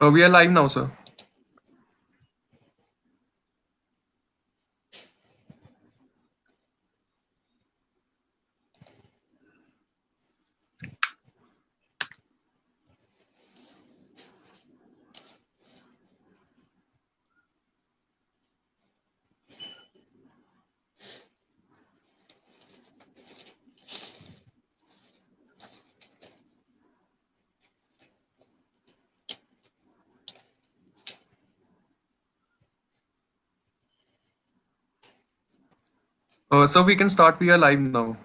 We are live now, sir. So we can start. We are live now.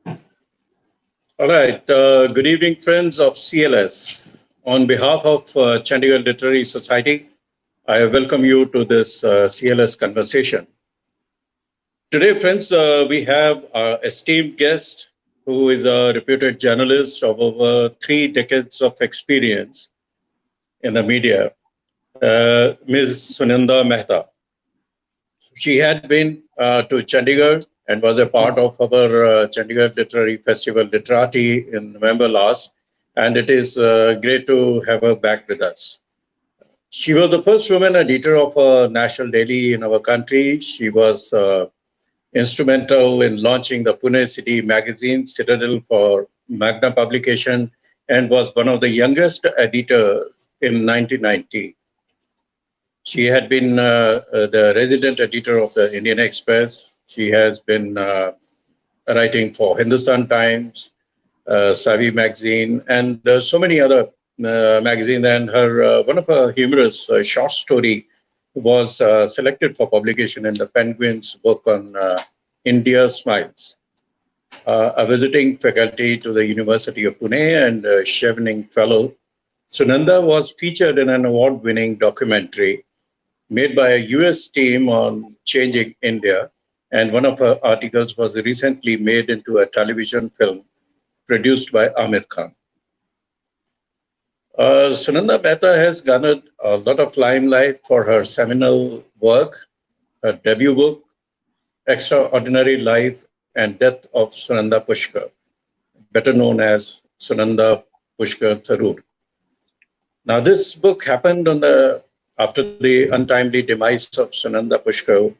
All right. Good evening, friends of CLS. On behalf of Chandigarh Literary Society, I welcome you to this CLS conversation. Today, friends, we have our esteemed guest who is a reputed journalist of over 3 decades of experience in the media, Ms. Sunanda Mehta. She had been to Chandigarh and was a part of our Chandigarh Literary Festival Literati in November last. And it is great to have her back with us. She was the first woman editor of a national daily in our country. She was instrumental in launching the Pune City magazine, Citadel, for Magna publication, and was one of the youngest editor in 1990. She had been the resident editor of the Indian Express. She has been writing for Hindustan Times, Savi magazine, and so many other magazines. And her one of her humorous short story was selected for publication in the Penguin's book on India Smiles. A visiting faculty to the University of Pune and a Chevening Fellow, Sunanda was featured in an award-winning documentary made by a US team on changing India, and one of her articles was recently made into a television film produced by Amir Khan. Sunanda Mehta has garnered a lot of limelight for her seminal work, her debut book, Extraordinary Life and Death of Sunanda Pushkar, better known as Sunanda Pushkar Tharoor. Now, this book happened after the untimely demise of Sunanda Pushkar,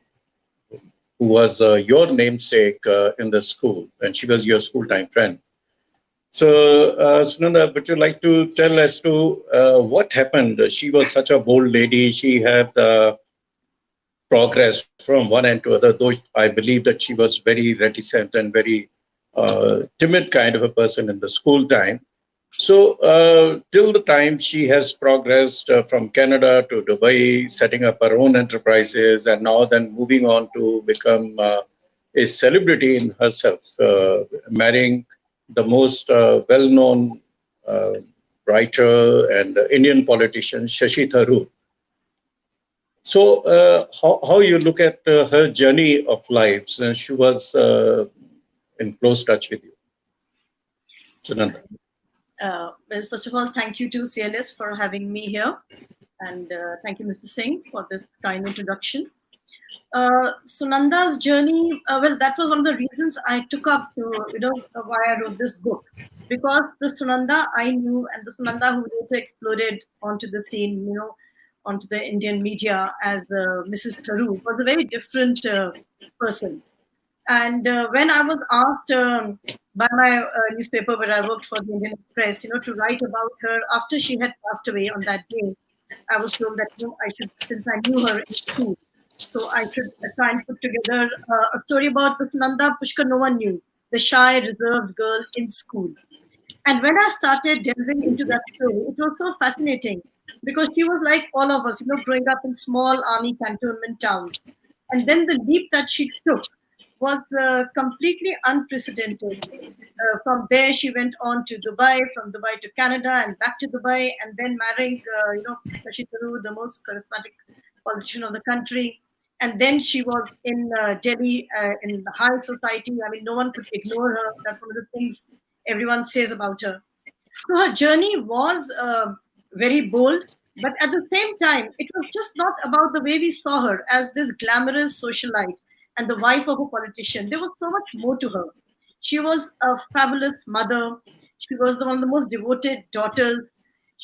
who was your namesake in the school, and she was your school-time friend. So, Sunanda, would you like to tell as to what happened? She was such a bold lady. She had progressed from one end to other, though I believe that she was very reticent and very timid kind of a person in the school time. So, till the time she has progressed from Canada to Dubai, setting up her own enterprises, and now then moving on to become a celebrity in herself, marrying the most well-known uh, writer and Indian politician, Shashi Tharoor. So, how you look at her journey of life? Since she was in close touch with you, Sunanda. Well, first of all, thank you to CLS for having me here. And thank you, Mr. Singh, for this kind introduction. Sunanda's journey, well, that was one of the reasons I took up to, why I wrote this book. Because the Sunanda I knew and the Sunanda who later exploded onto the scene, onto the Indian media as Mrs. Tharoor was a very different person. And when I was asked by my newspaper where I worked for the Indian Express, to write about her after she had passed away on that day, I was told that I should, since I knew her in school, so I should try and put together a story about the Sunanda Pushkar no one knew, the shy, reserved girl in school. And when I started delving into that story, it was so fascinating because she was like all of us, growing up in small army cantonment towns. And then the leap that she took was completely unprecedented. From there, she went on to Dubai, from Dubai to Canada, and back to Dubai, and then marrying, Shashi Tharoor, the most charismatic politician of the country. And then she was in Delhi in the high society. I mean, no one could ignore her. That's one of the things everyone says about her. So her journey was very bold, but at the same time, it was just not about the way we saw her as this glamorous socialite and the wife of a politician. There was so much more to her. She was a fabulous mother. She was one of the most devoted daughters.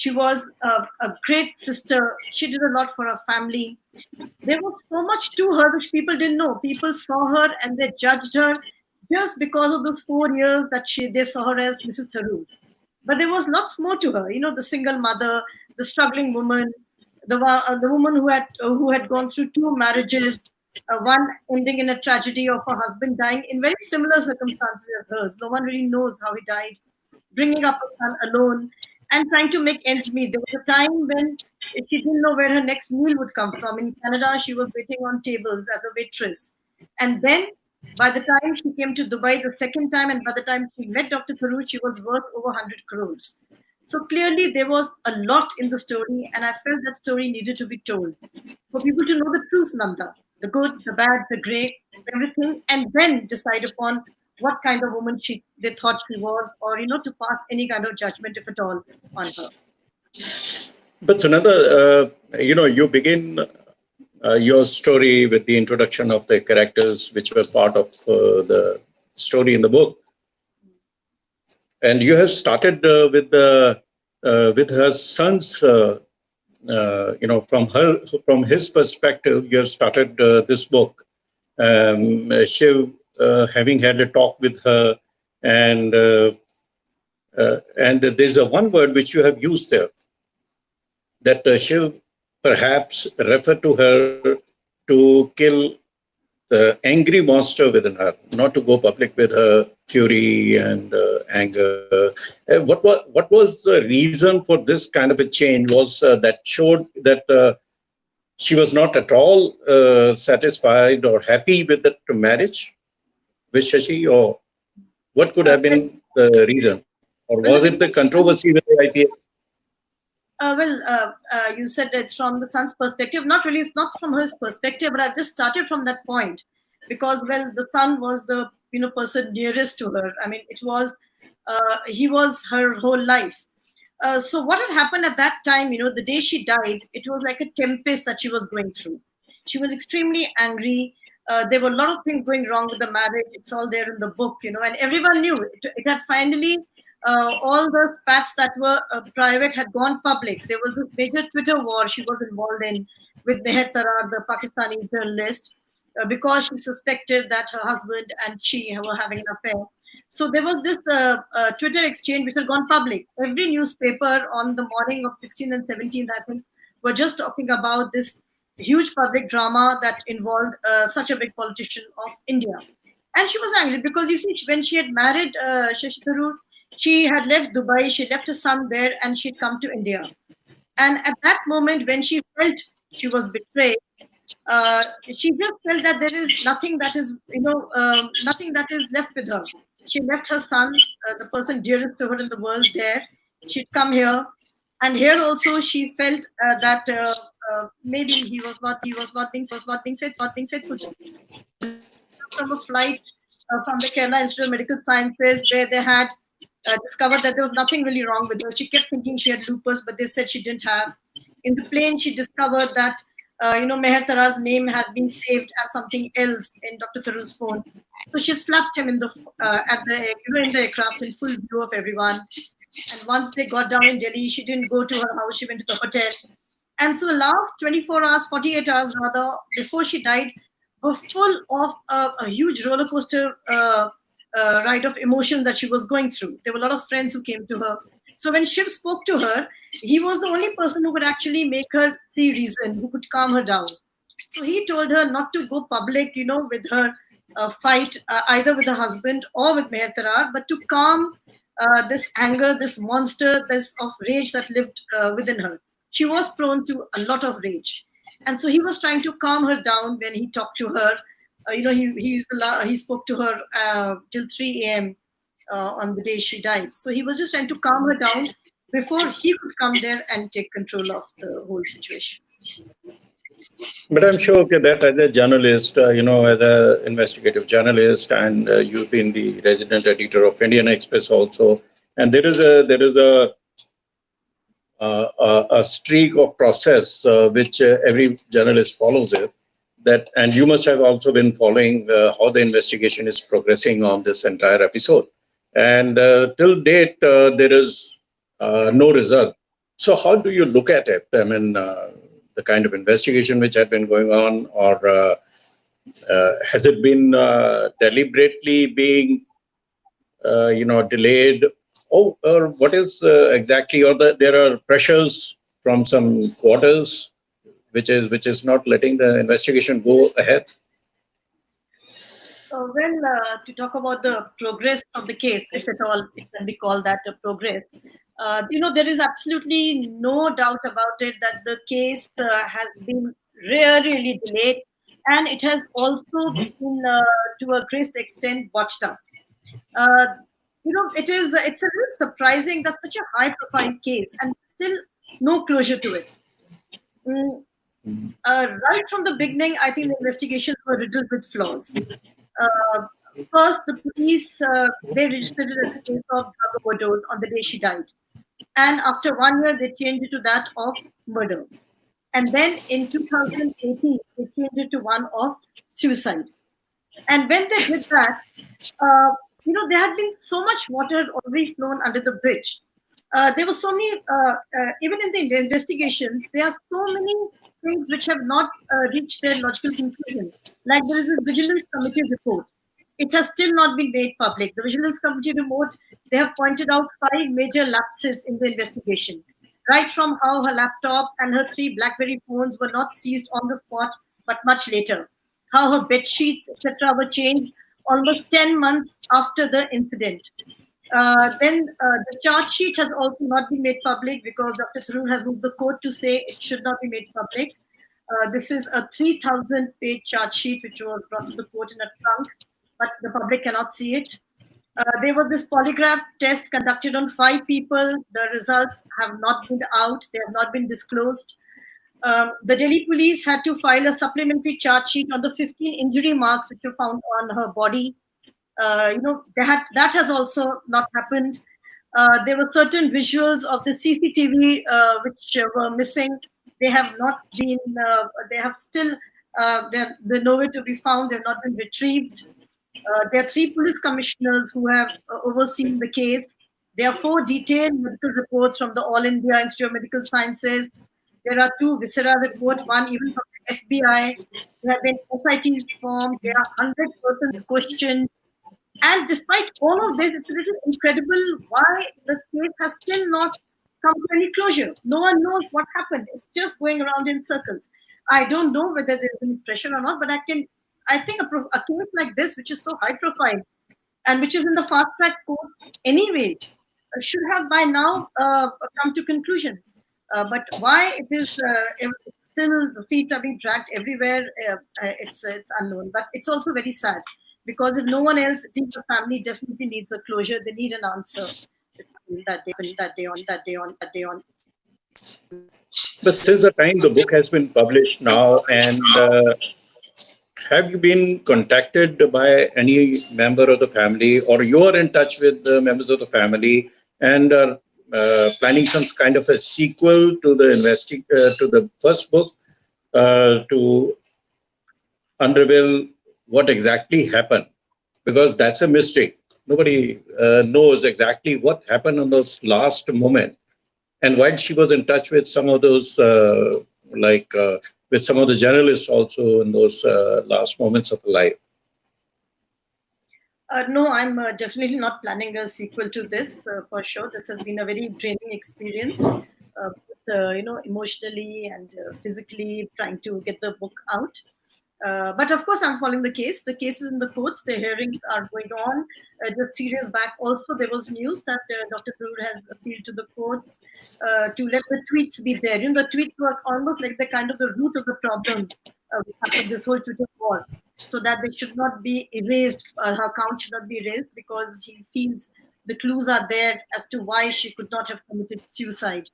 She was a great sister. She did a lot for her family. There was so much to her which people didn't know. People saw her and they judged her just because of those 4 years that they saw her as Mrs. Tharoor. But there was lots more to her. The single mother, the struggling woman, the woman who had gone through two marriages, one ending in a tragedy of her husband dying in very similar circumstances as hers. No one really knows how he died, bringing up a son alone and trying to make ends meet. There was a time when she didn't know where her next meal would come from. In Canada, she was waiting on tables as a waitress. And then by the time she came to Dubai the second time, and by the time she met Dr. Tharoor, she was worth over 100 crores. So clearly there was a lot in the story, and I felt that story needed to be told for people to know the truth, Nanda, the good, the bad, the great, everything, and then decide upon what kind of woman they thought she was, or to pass any kind of judgment, if at all, on her. But Sunanda, you begin your story with the introduction of the characters which were part of the story in the book, and you have started with her son's, from his perspective. You have started this book. Shiv, having had a talk with her, and there's a one word which you have used there, that Shiv perhaps referred to her to kill the angry monster within her, not to go public with her fury and anger. What was the reason for this kind of a change? Was that showed that she was not at all satisfied or happy with that marriage with Shashi, or what could have been the reason? Or was it the controversy with the idea? You said it's from the son's perspective. Not really, it's not from his perspective, but I've just started from that point because, the son was the person nearest to her. I mean, he was her whole life. So what had happened at that time, the day she died, it was like a tempest that she was going through. She was extremely angry. There were a lot of things going wrong with the marriage. It's all there in the book, and everyone knew it had finally. All the spats that were private had gone public. There was this major Twitter war she was involved in with Meher Tarar, the Pakistani journalist, because she suspected that her husband and she were having an affair. So there was this Twitter exchange which had gone public. Every newspaper on the morning of 16th and 17th, I think, were just talking about this huge public drama that involved such a big politician of India. And she was angry because, you see, when she had married Shashi Tharoor, she had left Dubai, she left her son there, and she'd come to India. And at that moment, when she felt she was betrayed, she just felt that there is nothing that is, nothing that is left with her. She left her son, the person dearest to her in the world, there. She'd come here, and here also she felt that maybe he was not being faithful to her. From a flight from the Kerala Institute of Medical Sciences, where they had discovered that there was nothing really wrong with her. She kept thinking she had lupus, but they said she didn't have. In the plane, she discovered that Meher Tarar's name had been saved as something else in Dr. Tharoor's phone. So she slapped him in the aircraft in full view of everyone. And once they got down in Delhi, she didn't go to her house. She went to the hotel. And so the last 24 hours, 48 hours rather, before she died, were full of a huge roller coaster ride of emotion that she was going through. There were a lot of friends who came to her. So when Shiv spoke to her, he was the only person who could actually make her see reason, who could calm her down. So he told her not to go public, with her fight, either with her husband or with Meher Tarar, but to calm this anger, this monster, this of rage that lived within her. She was prone to a lot of rage. And so he was trying to calm her down when he talked to her. He spoke to her till 3 a.m. On the day she died. So he was just trying to calm her down before he could come there and take control of the whole situation. But I'm sure that as a journalist, as an investigative journalist, and you've been the resident editor of Indian Express also, and there is a streak of process which every journalist follows it. And you must have also been following how the investigation is progressing on this entire episode. And till date, there is no result. So how do you look at it? I mean, the kind of investigation which had been going on, or has it been deliberately being, delayed? Oh, or what is exactly? Or there are pressures from some quarters, which is not letting the investigation go ahead. To talk about the progress of the case, if at all it can be called that a progress, there is absolutely no doubt about it that the case has been really delayed, and it has also been, to a great extent, botched up. Uh, it's a little surprising that such a high-profile case and still no closure to it. Mm, right from the beginning, I think the investigations were riddled with flaws. Uh, First, the police they registered it as a case of drug overdose on the day she died, and after 1 year, they changed it to that of murder. And then in 2018, they changed it to one of suicide. And when they did that, there had been so much water already flown under the bridge. There were so many, even in the investigations, there are so many things which have not reached their logical conclusion. Like there is this Vigilance Committee report. It has still not been made public. The Vigilance Committee report, they have pointed out 5 major lapses in the investigation. Right from how her laptop and her 3 BlackBerry phones were not seized on the spot, but much later. How her bed sheets, etc., were changed almost 10 months after the incident. Then the charge sheet has also not been made public because Dr. Tharoor has moved the court to say it should not be made public. This is a 3,000-page charge sheet which was brought to the court in a trunk, but the public cannot see it. There was this polygraph test conducted on 5 people. The results have not been out. They have not been disclosed. The Delhi police had to file a supplementary charge sheet on the 15 injury marks which were found on her body. That has also not happened. There were certain visuals of the CCTV which were missing. They have not been. They have still. They're nowhere to be found. They have not been retrieved. There are 3 police commissioners who have overseen the case. There are 4 detailed medical reports from the All India Institute of Medical Sciences. There are 2 viscera reports, one even from the FBI. There have been SITs formed. There are 100 persons questioned. And despite all of this, it's a little incredible why the case has still not come to any closure. No one knows what happened. It's just going around in circles. I don't know whether there's any pressure or not, but I think a case like this, which is so high profile and which is in the fast track courts anyway, should have by now come to conclusion. But why it is still the feet are being dragged everywhere, it's unknown. But it's also very sad because if no one else, I think the family definitely needs a closure. They need an answer that day on. But since the time the book has been published now, and have you been contacted by any member of the family, or you are in touch with the members of the family and are planning some kind of a sequel to the first book to unravel what exactly happened? Because that's a mystery. Nobody knows exactly what happened on those last moments. And while she was in touch with some of those, with some of the journalists also in those last moments of life. No, I'm definitely not planning a sequel to this for sure. This has been a very draining experience, emotionally and physically trying to get the book out. But of course, I'm following the case. The case is in the courts. The hearings are going on. Just 3 days back, also, there was news that Dr. Tharoor has appealed to the courts to let the tweets be there. The tweets were almost like the kind of the root of the problem after this whole Twitter war, so that they should not be erased. Her account should not be erased because he feels the clues are there as to why she could not have committed suicide.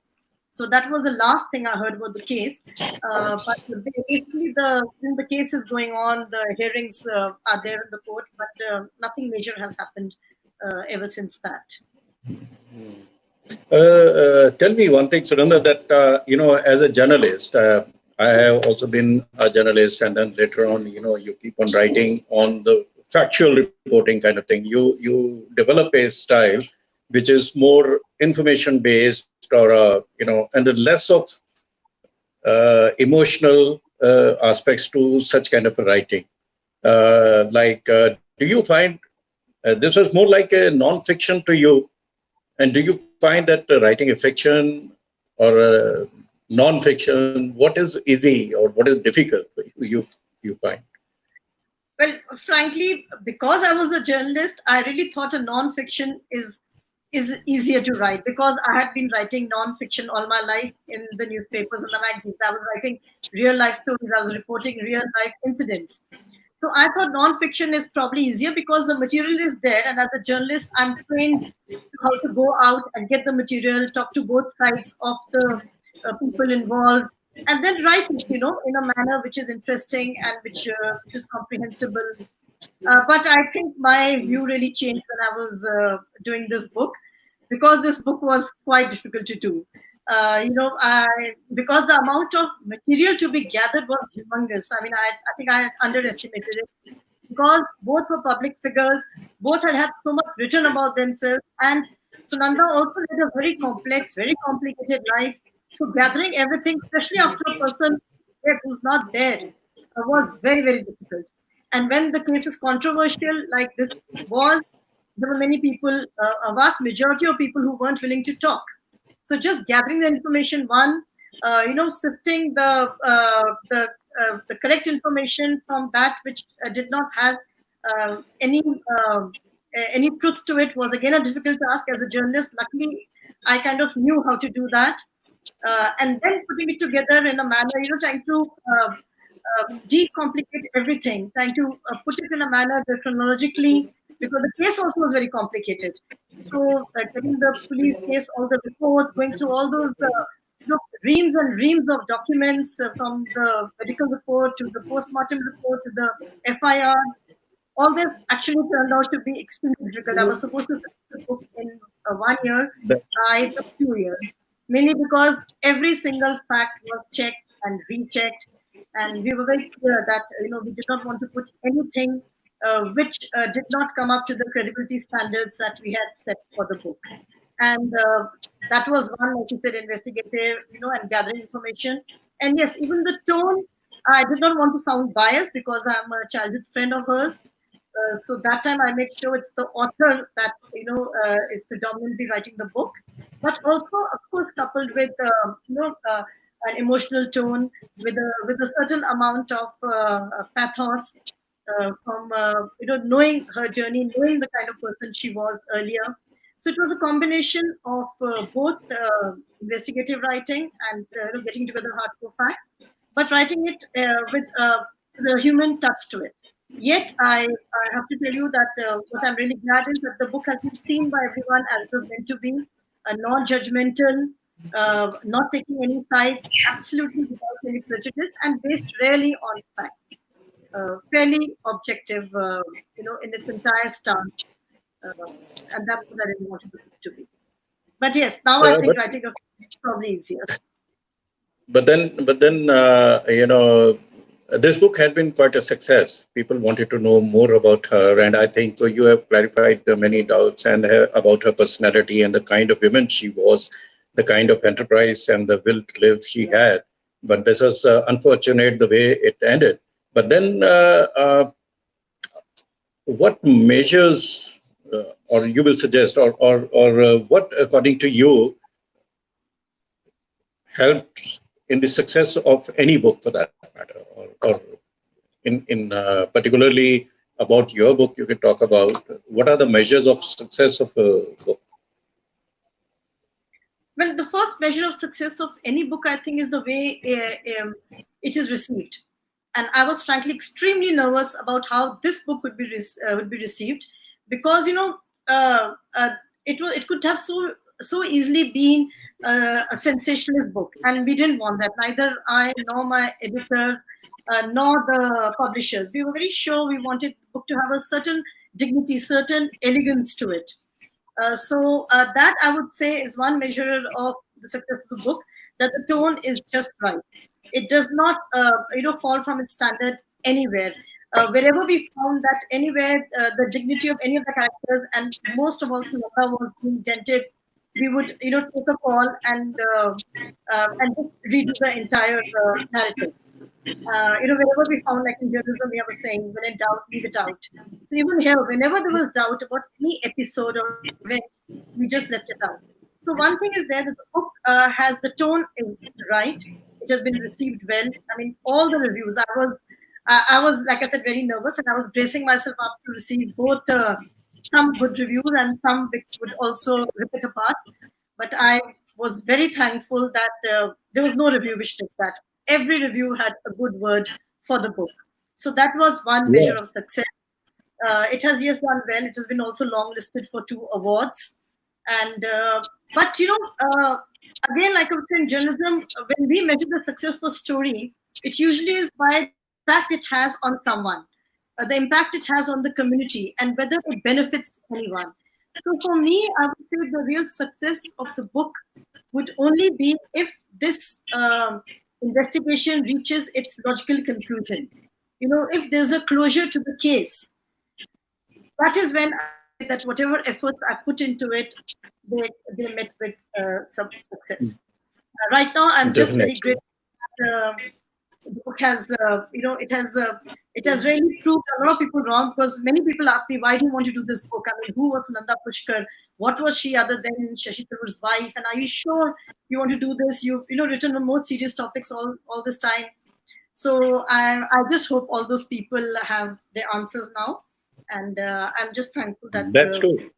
So that was the last thing I heard about the case. But basically, the case is going on. The hearings are there in the court, but nothing major has happened ever since that. Tell me one thing, Sunanda, that as a journalist, I have also been a journalist, and then later on, you keep on writing on the factual reporting kind of thing. You develop a style which is more information based, or and less of emotional aspects to such kind of a writing. Do you find this was more like a non-fiction to you? And do you find that writing a fiction or non-fiction, what is easy or what is difficult for you find? Well, frankly, because I was a journalist, I really thought a non-fiction is easier to write, because I had been writing non-fiction all my life in the newspapers and the magazines. I was writing real life stories. I was reporting real life incidents. So I thought non-fiction is probably easier because the material is there, and as a journalist, I'm trained how to go out and get the material, talk to both sides of the people involved, and then write it, in a manner which is interesting and which is comprehensible. But I think my view really changed when I was doing this book, because this book was quite difficult to do. Because the amount of material to be gathered was humongous. I mean, I think I had underestimated it, because both were public figures, both had so much written about themselves, and Sunanda also led a very complex, very complicated life. So gathering everything, especially after a person who's not there, was very, very difficult. And when the case is controversial, like this was, there were many people, a vast majority of people who weren't willing to talk. So just gathering the information, sifting the correct information from that which did not have uh, any uh, any truth to it, was again a difficult task as a journalist. Luckily, I kind of knew how to do that, and then putting it together in a manner, trying to decomplicate everything, trying to put it in a manner that chronologically, because the case also was very complicated. So getting the police case, all the reports, going through all those reams and reams of documents, from the medical report to the postmortem report to the FIRs, all this actually turned out to be extremely difficult. I was supposed to finish the book in 1 year. I took 2 years, mainly because every single fact was checked and rechecked, and we were very clear that we did not want to put anything which did not come up to the credibility standards that we had set for the book. And that was one, like you said, investigative, and gathering information. And yes, even the tone, I did not want to sound biased because I'm a childhood friend of hers. So that time I made sure it's the author that is predominantly writing the book, but also, of course, coupled with an emotional tone, with a certain amount of pathos, from knowing her journey, knowing the kind of person she was earlier. So it was a combination of both investigative writing and getting together hardcore facts, but writing it with the human touch to it. Yet I have to tell you that what I'm really glad is that the book has been seen by everyone as it was meant to be, non-judgmental, not taking any sides, absolutely without any prejudice, and based really on facts, fairly objective, in its entire stance. And that's what I really wanted the book to be. But yes, now I think writing a fiction is probably easier. But then, this book had been quite a success. People wanted to know more about her, and I think you have clarified many doubts and about her personality and the kind of woman she was, the kind of enterprise and the will to live she had. But this was unfortunate the way it ended. But then, what measures, or you will suggest, or what, according to you, helped in the success of any book for that matter, or in particularly about your book, you can talk about what are the measures of success of a book? Well, the first measure of success of any book, I think, is the way it is received. And I was frankly extremely nervous about how this book would be received, because it could have so easily been a sensationalist book, and we didn't want that. Neither I nor my editor, nor the publishers. We were very sure we wanted the book to have a certain dignity, certain elegance to it. So that, I would say, is one measure of the success of the book, that the tone is just right. It does not fall from its standard anywhere. Wherever we found that anywhere the dignity of any of the characters, and most of all Sunanda, was being dented, we would take a call and just redo the entire narrative. Wherever we found, like in journalism, we have a saying, when in doubt, leave it out. So even here, whenever there was doubt about any episode or event, we just left it out. So one thing is there that the book has the tone is right. It has been received well. I mean, all the reviews. I was like I said, very nervous, and I was bracing myself up to receive both some good reviews and some which would also rip it apart. But I was very thankful that there was no review which did that. Every review had a good word for the book. So that was one measure of success. It has, yes, done well. It has been also longlisted for 2 awards. And but again, like I was saying, journalism, when we measure the success of a story, it usually is by the impact it has on someone, the impact it has on the community, and whether it benefits anyone. So for me, I would say the real success of the book would only be if this investigation reaches its logical conclusion. If there's a closure to the case, that is when I would say that whatever efforts I put into it, they met with some success. Right now, I'm just very Definitely. grateful that the book has, it has really proved a lot of people wrong, because many people ask me, why do you want to do this book? I mean, who was Nanda Pushkar? What was she other than Shashi Tharoor's wife? And are you sure you want to do this? You've written on more serious topics all this time. So I just hope all those people have their answers now, and I'm just thankful that That's true.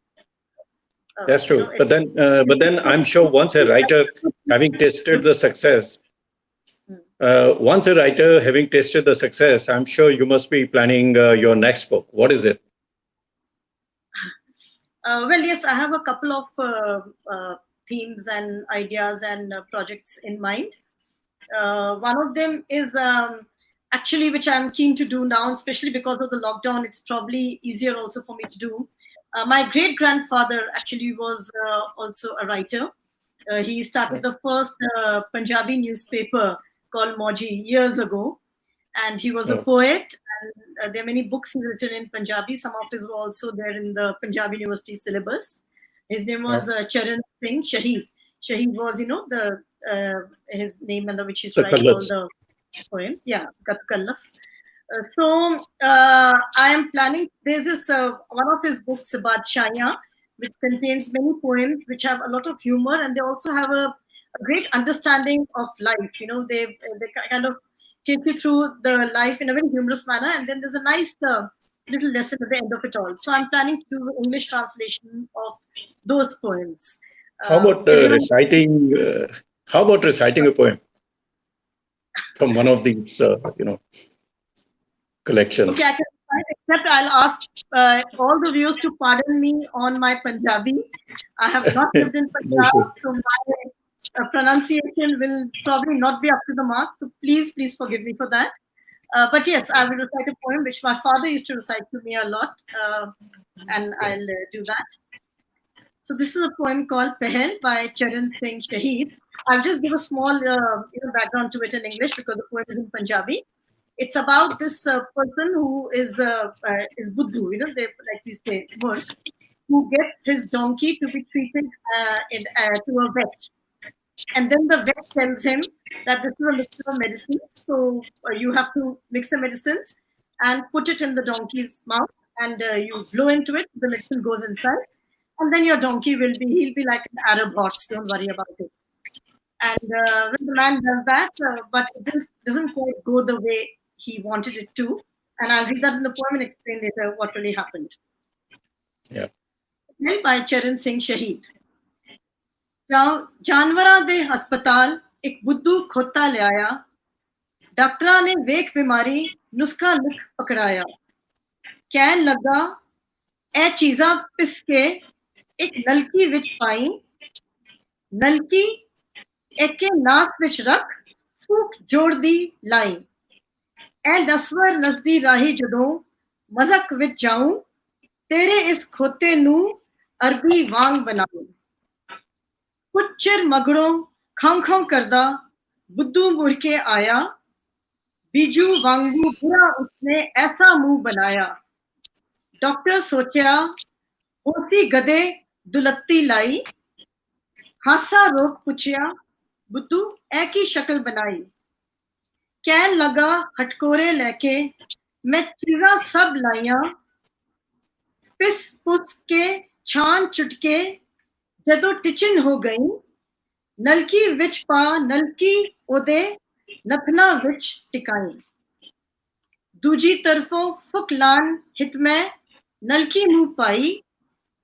That's you know, true. But then I'm sure once a writer having tasted the success, I'm sure you must be planning your next book. What is it? Well, yes, I have a couple of themes and ideas and projects in mind. One of them is actually, which I'm keen to do now, especially because of the lockdown. It's probably easier also for me to do. My great grandfather actually was also a writer. He started the first Punjabi newspaper called Moji years ago, and he was a Oh, poet. And there are many books he's written in Punjabi. Some of his were also there in the Punjab University syllabus. His name was oh. Charanjit Singh Shaheed. Shaheed was, the his name under which he's The writing all colors. the poems. Yeah, Katkallaf. I am planning. There's this one of his books, Badshaya, which contains many poems which have a lot of humor, and they also have a great understanding of life. They kind of take you through the life in a very humorous manner, and then there's a nice little lesson at the end of it all. So I'm planning to do an English translation of those poems. How about Everyone, reciting? How about reciting a poem from one of these, okay, I collections? can decide, except I'll ask all the viewers to pardon me on my Punjabi. I have not lived in No Punjab, issue. so my pronunciation will probably not be up to the mark. So please forgive me for that. But yes, I will recite a poem which my father used to recite to me a lot, and I'll do that. So this is a poem called Pehel by Charan Singh Shaheed. I'll just give a small background to it in English because the poem is in Punjabi. It's about this person who is Buddhu, like we say, Murk, who gets his donkey to be treated to a vet. And then the vet tells him that this is a mixture of medicines. So you have to mix the medicines and put it in the donkey's mouth, and you blow into it, the medicine goes inside. And then your donkey he'll be like an Arab horse. Don't worry about it. And when the man does that, but it doesn't quite go the way he wanted it to. And I'll read that in the poem and explain later what really happened. Yeah. By Charan Singh Shaheed. ਜਾਨਵਰਾਂ ਦੇ ਹਸਪਤਾਲ ਇੱਕ ਬੁੱਧੂ ਖੋਤਾ ਲਿਆਇਆ, ਡਾਕਟਰਾਂ ਨੇ ਵੇਖ ਬਿਮਾਰੀ ਨੁਸਖਾ ਲਿਖ ਪਕੜਾਇਆ, ਕਹਿਣ ਲੱਗਾ ਇਹ ਚੀਜ਼ਾਂ ਪਿਸ ਕੇ ਇੱਕ ਨਲਕੀ ਵਿੱਚ ਪਾਈ, ਨਲਕੀ ਇੱਕ ਨਾਸ ਵਿੱਚ ਰੱਖ ਫੂਕ ਜੋੜਦੀ ਲਾਈ, ਇਹ ਨਸਵਰ ਨਸਦੀ ਰਾਹੀ ਜਦੋਂ ਮਜ਼ਕ ਵਿੱਚ ਜਾਊਂ, ਤੇਰੇ ਇਸ ਖੋਤੇ ਨੂੰ ਅਰਬੀ ਵਾਂਗ ਬਣਾऊं। कुछ चिर मगड़ों खं खं करदा बुद्धू मुड़ के आया, बीजू वांगू बुरा उसने ऐसा मुंह बनाया, डॉक्टर सोचा होसी गधे दुलत्ती लाई, हासा रोक पुछया बुद्धू ऐ की शक्ल बनाई कह लगा हटकोरे लेके मैं चीज़ां सब लाइयां पिस पुस के छान चुटके जदों टिचन हो गई नलकी विच पा नलकी ओदे नथना विच टिकाई दूजी तरफों फुक लान हित में नलकी मुंह पाई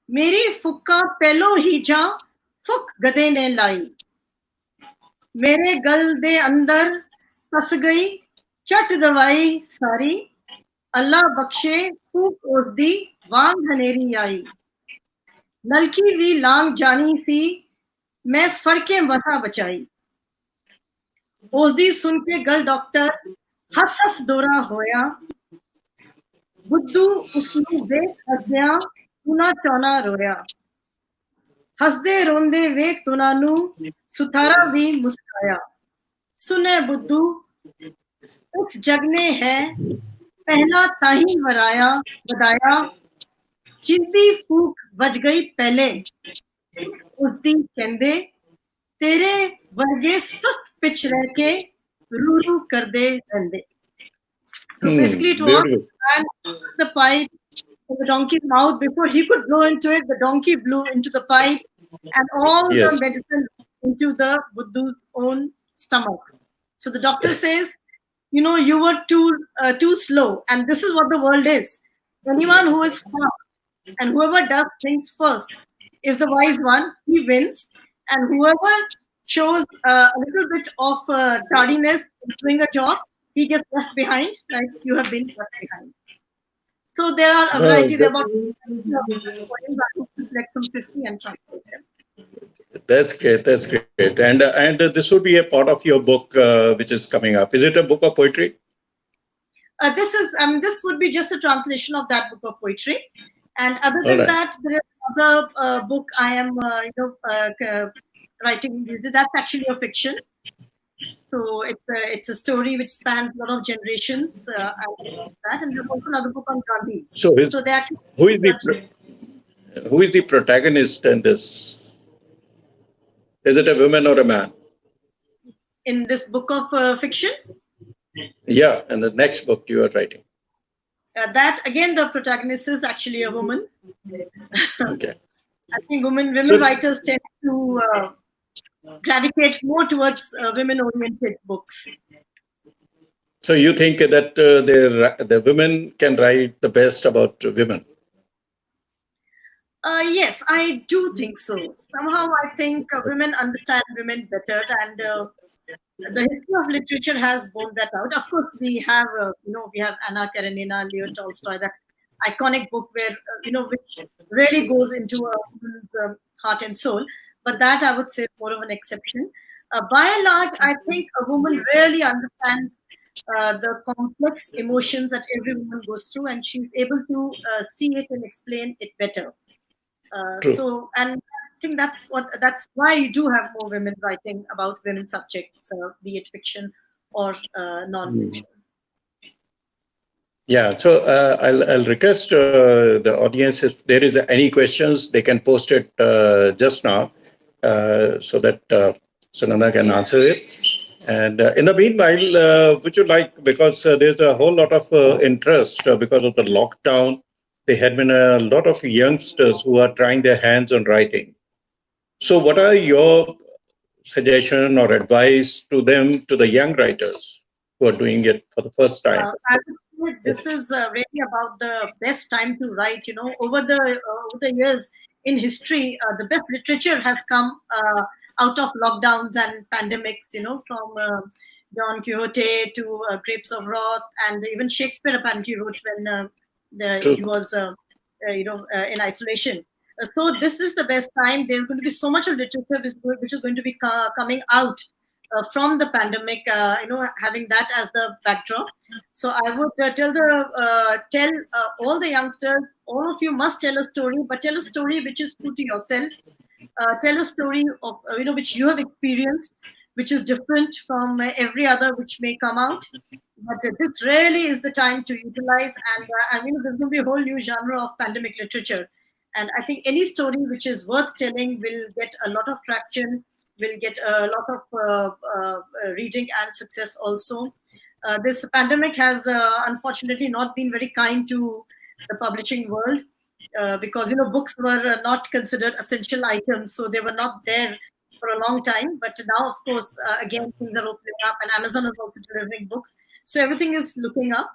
मेरी फुक्का पहलो ही जा फुक गधे ने लाई मेरे गल दे अंदर फस गई चट दवाई सारी अल्लाह बख्शे फूक उसदी वांग हनेरी आई नलकी भी लांग जानी सी मैं फड़के वसा बचाई उसदी सुन के गल डॉक्टर हस हस दोरा होया बुद्धू उसनू वेख हसदिया तुना चौना रोया हसदे रोंदे वेख तुना नू सुथारा भी मुस्काया सुने बुद्धू उस जग ने है पहला ताही वराया बदाया जिंदी फूक बज गई पहले उसदी कहंदे तेरे वर्गे सुस्त पिच रह के रू रू कर दे रहंदे. So basically it was and the pipe in the donkey's mouth before he could blow into it, the donkey blew into the pipe and all the medicine into the Buddha's own stomach. So the doctor says, you know, you were too slow, and this is what the world is. Anyone who is fast and whoever does things first is the wise one. He wins, and whoever shows a little bit of tardiness in doing a job, he gets left behind, like you have been left behind. So there are a variety. There are about like some 50 and translate them. That's great. That's great. And this would be a part of your book, which is coming up. Is it a book of poetry? This would be just a translation of that book of poetry. And other than that, there is another book I am, writing. That's actually a fiction. So it's a story which spans a lot of generations. That, and there's also another book on Gandhi. So they actually who is the protagonist in this? Is it a woman or a man? In this book of fiction? Yeah, and the next book you are writing. That again, the protagonist is actually a woman. Okay. I think women writers tend to gravitate more towards women-oriented books. So you think that the women can write the best about women? Yes, I do think so. Somehow I think women understand women better, and the history of literature has borne that out. Of course, we have we have Anna Karenina, Leo Tolstoy, that iconic book where which really goes into a woman's heart and soul. But that I would say is more of an exception. By and large, I think a woman really understands the complex emotions that every woman goes through, and she's able to see it and explain it better. So, and I think that's why you do have more women writing about women's subjects, be it fiction or non-fiction. Yeah, so I'll request the audience, if there is any questions, they can post it just now so that Sunanda can answer it. And in the meanwhile, would you like, because there's a whole lot of interest because of the lockdown, there had been a lot of youngsters who are trying their hands on writing. So what are your suggestion or advice to them, to the young writers who are doing it for the first time? I would say this is really about the best time to write. Over the years in history, the best literature has come out of lockdowns and pandemics. From Don Quixote to Grapes of Wrath, and even Shakespeare apparently wrote when he was in isolation. So this is the best time. There's going to be so much of literature which is going to be coming out from the pandemic, having that as the backdrop. So I would tell all the youngsters, all of you must tell a story, but tell a story which is true to yourself. Tell a story of which you have experienced, which is different from every other which may come out. But this really is the time to utilize, and there's going to be a whole new genre of pandemic literature. And I think any story which is worth telling will get a lot of traction, will get a lot of reading and success also. This pandemic has unfortunately not been very kind to the publishing world, because books were not considered essential items, so they were not there for a long time. But now, of course, again, things are opening up, and Amazon is also delivering books, so everything is looking up.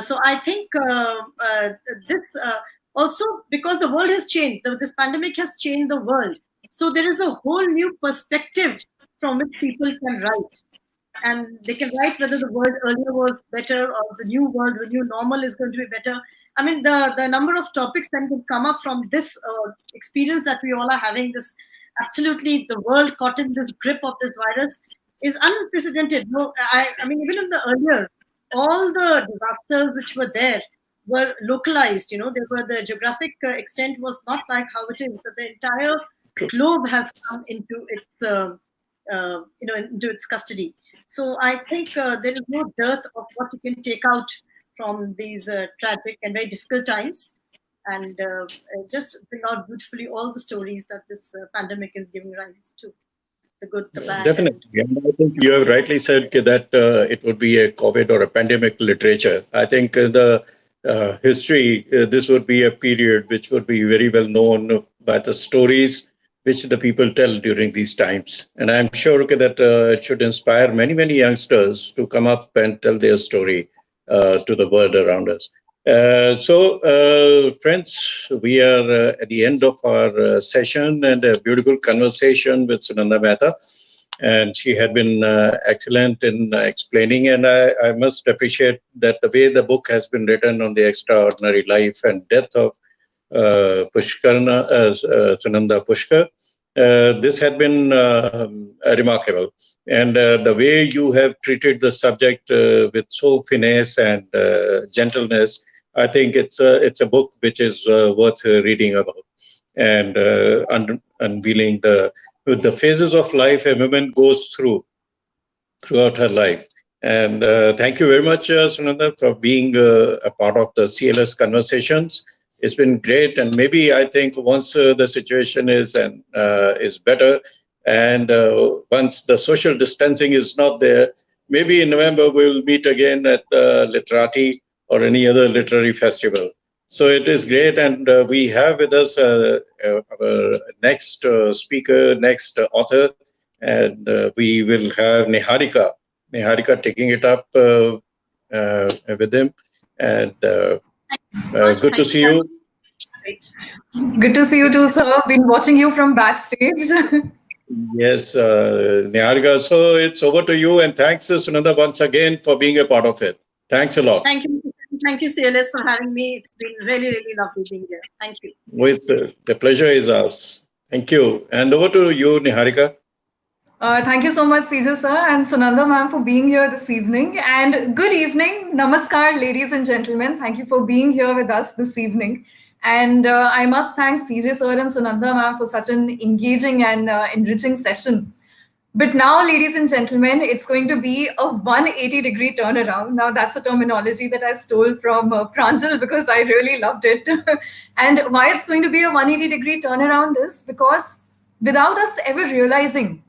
So I think this also, because the world has changed, this pandemic has changed the world. So there is a whole new perspective from which people can write. And they can write whether the world earlier was better, or the new world, the new normal is going to be better. I mean, the number of topics that can come up from this experience that we all are having, this absolutely the world caught in this grip of this virus, is unprecedented. No, I mean, even in the earlier, all the disasters which were there were localized. They were, the geographic extent was not like how it is, but the entire globe has come into its into its custody. So I think there is no dearth of what you can take out from these tragic and very difficult times, and just bring out beautifully all the stories that this pandemic is giving rise to, the good, the bad. Definitely. And I think you have rightly said that it would be a COVID or a pandemic literature. I think the history, this would be a period which would be very well known by the stories which the people tell during these times. And I'm sure that it should inspire many, many youngsters to come up and tell their story to the world around us. So, friends, we are at the end of our session, and a beautiful conversation with Sunanda Mehta. And she had been excellent in explaining. And I must appreciate that the way the book has been written on the extraordinary life and death of Sunanda Pushkar. This had been remarkable. And the way you have treated the subject with so finesse and gentleness, I think it's a book which is worth reading about, and unveiling the phases of life a woman goes throughout her life. And thank you very much, Sunanda, for being a part of the CLS conversations. It's been great, and maybe I think once the situation is better, and once the social distancing is not there, maybe in November we'll meet again at Literati or any other literary festival. So it is great, and we have with us our next speaker, next author, and we will have Niharika taking it up with him. And good to see you. Good to see you too, sir. Been watching you from backstage. Yes, Niharika. So it's over to you, and thanks, Sunanda, once again for being a part of it. Thanks a lot. Thank you, CLS, for having me. It's been really, really lovely being here. Thank you. The pleasure is ours. Thank you. And over to you, Niharika. Thank you so much, CJ sir and Sunanda ma'am, for being here this evening. And good evening. Namaskar, ladies and gentlemen. Thank you for being here with us this evening. And I must thank CJ sir and Sunanda ma'am for such an engaging and enriching session. But now, ladies and gentlemen, it's going to be a 180-degree turnaround. Now, that's a terminology that I stole from Pranjal because I really loved it. And why it's going to be a 180-degree turnaround is because without us ever realizing,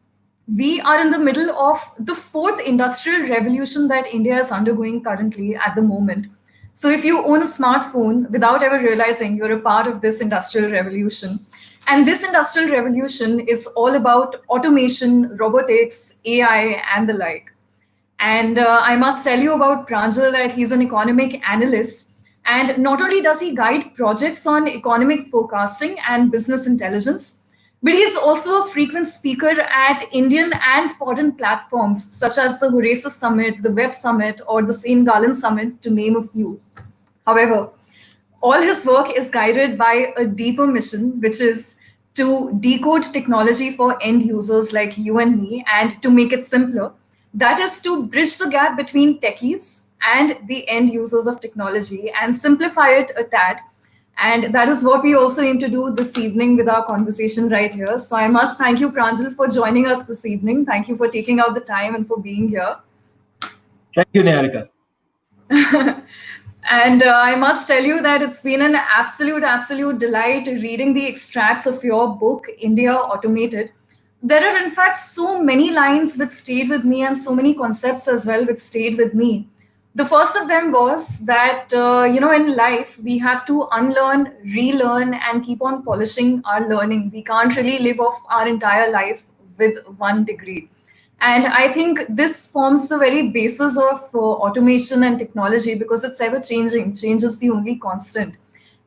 we are in the middle of the fourth industrial revolution that India is undergoing currently at the moment. So if you own a smartphone without ever realizing, you're a part of this industrial revolution. And this industrial revolution is all about automation, robotics, AI, and the like. And I must tell you about Pranjal that he's an economic analyst. And not only does he guide projects on economic forecasting and business intelligence, but he's also a frequent speaker at Indian and foreign platforms such as the Horasis Summit, the Web Summit, or the St. Gallen Summit, to name a few. However, all his work is guided by a deeper mission, which is to decode technology for end users like you and me, and to make it simpler. That is to bridge the gap between techies and the end users of technology and simplify it a tad. And that is what we also aim to do this evening with our conversation right here. So I must thank you, Pranjal, for joining us this evening. Thank you for taking out the time and for being here. Thank you, Niharika. And I must tell you that it's been an absolute delight reading the extracts of your book, India Automated. There are, in fact, so many lines which stayed with me and so many concepts as well which stayed with me. The first of them was that, in life, we have to unlearn, relearn, and keep on polishing our learning. We can't really live off our entire life with one degree. And I think this forms the very basis of automation and technology because it's ever changing. Change is the only constant.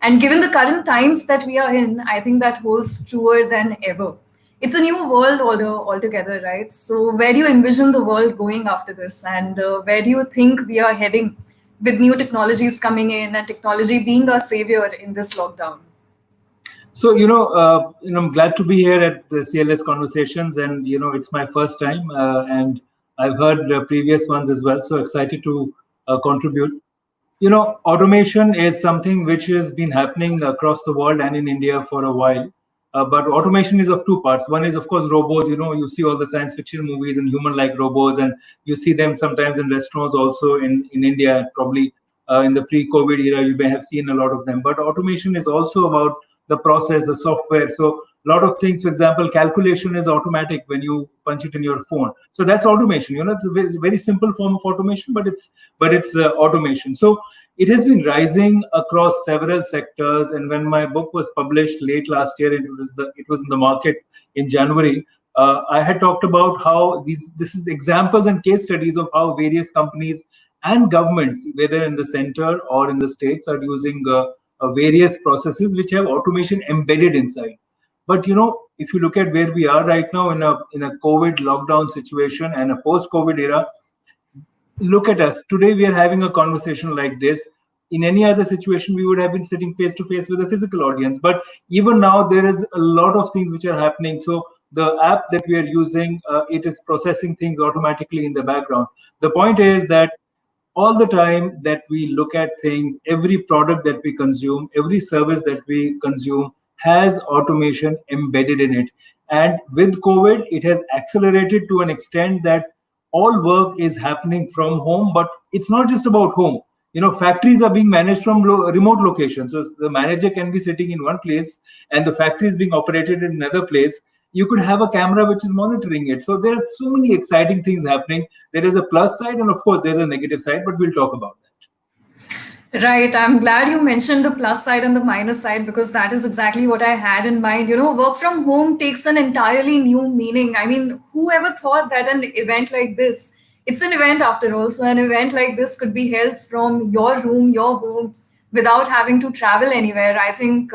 And given the current times that we are in, I think that holds truer than ever. It's a new world order altogether, right? So, where do you envision the world going after this? And where do you think we are heading with new technologies coming in and technology being our savior in this lockdown? So, I'm glad to be here at the CLS Conversations, and, it's my first time, and I've heard the previous ones as well. So excited to contribute. Automation is something which has been happening across the world and in India for a while. But automation is of two parts. One is, of course, robots. You see all the science fiction movies and human-like robots, and you see them sometimes in restaurants also in India. Probably in the pre-COVID era, you may have seen a lot of them. But automation is also about the process, the software. So a lot of things, for example, calculation is automatic when you punch it in your phone. So that's automation. It's a very simple form of automation, but it's automation. So it has been rising across several sectors. And when my book was published late last year, it was in the market in January. I had talked about how this is examples and case studies of how various companies and governments, whether in the center or in the states, are using various processes which have automation embedded inside. But if you look at where we are right now in a COVID lockdown situation and a post-COVID era, look at us today. We are having a conversation like this. In any other situation, we would have been sitting face to face with a physical audience. But even now, there is a lot of things which are happening. So the app that we are using, it is processing things automatically in the background. The point is that all the time that we look at things, every product that we consume, every service that we consume has automation embedded in it. And with COVID, it has accelerated to an extent that all work is happening from home, but it's not just about home. Factories are being managed from remote locations. So the manager can be sitting in one place and the factory is being operated in another place. You could have a camera which is monitoring it. So there are so many exciting things happening. There is a plus side and of course there's a negative side, but we'll talk about that. Right. I'm glad you mentioned the plus side and the minus side because that is exactly what I had in mind. Work from home takes an entirely new meaning. I mean, who ever thought that an event like this, it's an event after all. So an event like this could be held from your room, your home, without having to travel anywhere. I think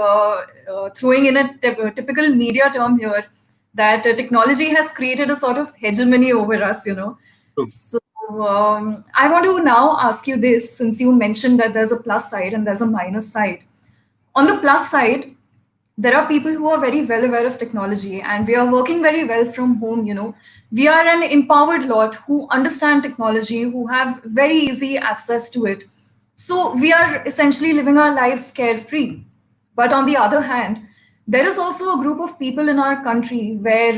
throwing in a typical media term here, that technology has created a sort of hegemony over us, So I want to now ask you this, since you mentioned that there's a plus side and there's a minus side. On the plus side, there are people who are very well aware of technology and we are working very well from home. We are an empowered lot who understand technology, who have very easy access to it. So we are essentially living our lives carefree. But on the other hand, there is also a group of people in our country where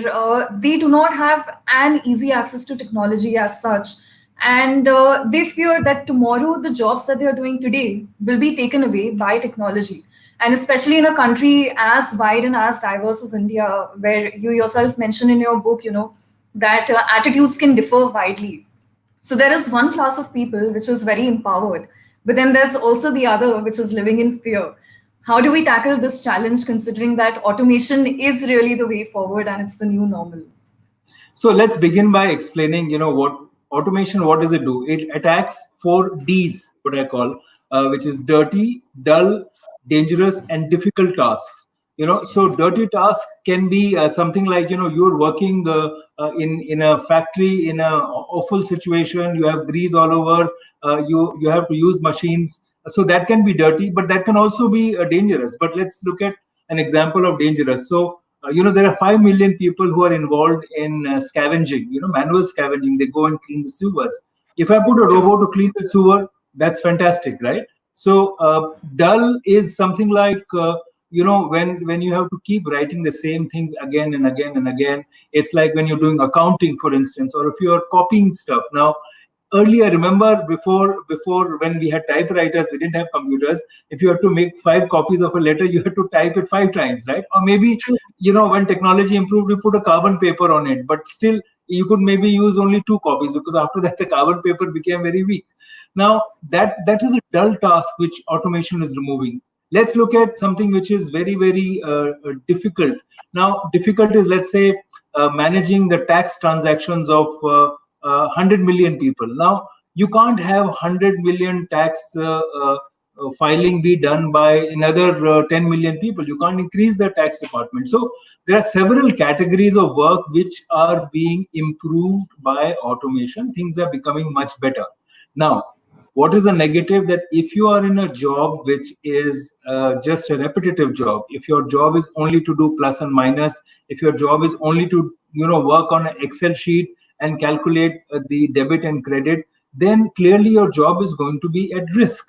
they do not have an easy access to technology as such. And they fear that tomorrow the jobs that they are doing today will be taken away by technology. And especially in a country as wide and as diverse as India, where you yourself mentioned in your book, that attitudes can differ widely. So there is one class of people which is very empowered, but then there's also the other which is living in fear. How do we tackle this challenge considering that automation is really the way forward and it's the new normal? So let's begin by explaining, what automation, what does it do? It attacks 4 Ds, what I call, which is dirty, dull, dangerous, and difficult tasks. So dirty tasks can be something like, you're working in a factory in a awful situation. You have grease all over. You have to use machines. So that can be dirty, but that can also be dangerous. But let's look at an example of dangerous. So there are 5 million people who are involved in scavenging, manual scavenging. They go and clean the sewers. If I put a robot to clean the sewer, that's fantastic, right? So dull is something like, when you have to keep writing the same things again and again and again. It's like when you're doing accounting, for instance, or if you're copying stuff. Now, earlier, remember before when we had typewriters, we didn't have computers. If you had to make 5 copies of a letter, you had to type it 5 times, right? Or maybe, when technology improved, we put a carbon paper on it, but still you could maybe use only 2 copies, because after that the carbon paper became very weak. Now that is a dull task which automation is removing. Let's look at something which is very, very difficult. Now, difficult is, let's say, managing the tax transactions of 100 million people. Now, you can't have 100 million tax filing be done by another 10 million people. You can't increase the tax department. So there are several categories of work which are being improved by automation. Things are becoming much better. Now, what is the negative? That if you are in a job which is just a repetitive job, if your job is only to do plus and minus, if your job is only to work on an Excel sheet and calculate the debit and credit, then clearly your job is going to be at risk.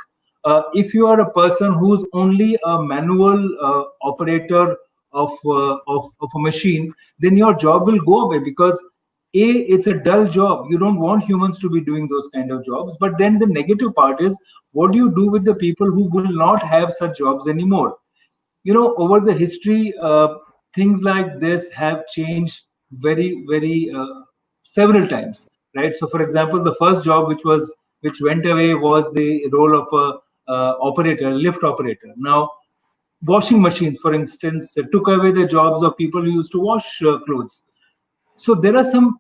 If you are a person who's only a manual operator of a machine, then your job will go away, because it's a dull job. You don't want humans to be doing those kind of jobs. But then the negative part is, what do you do with the people who will not have such jobs anymore? Over the history, things like this have changed very, very several times, right? So, for example, the first job which went away was the role of a lift operator. Now, washing machines, for instance, took away the jobs of people who used to wash clothes. So there are some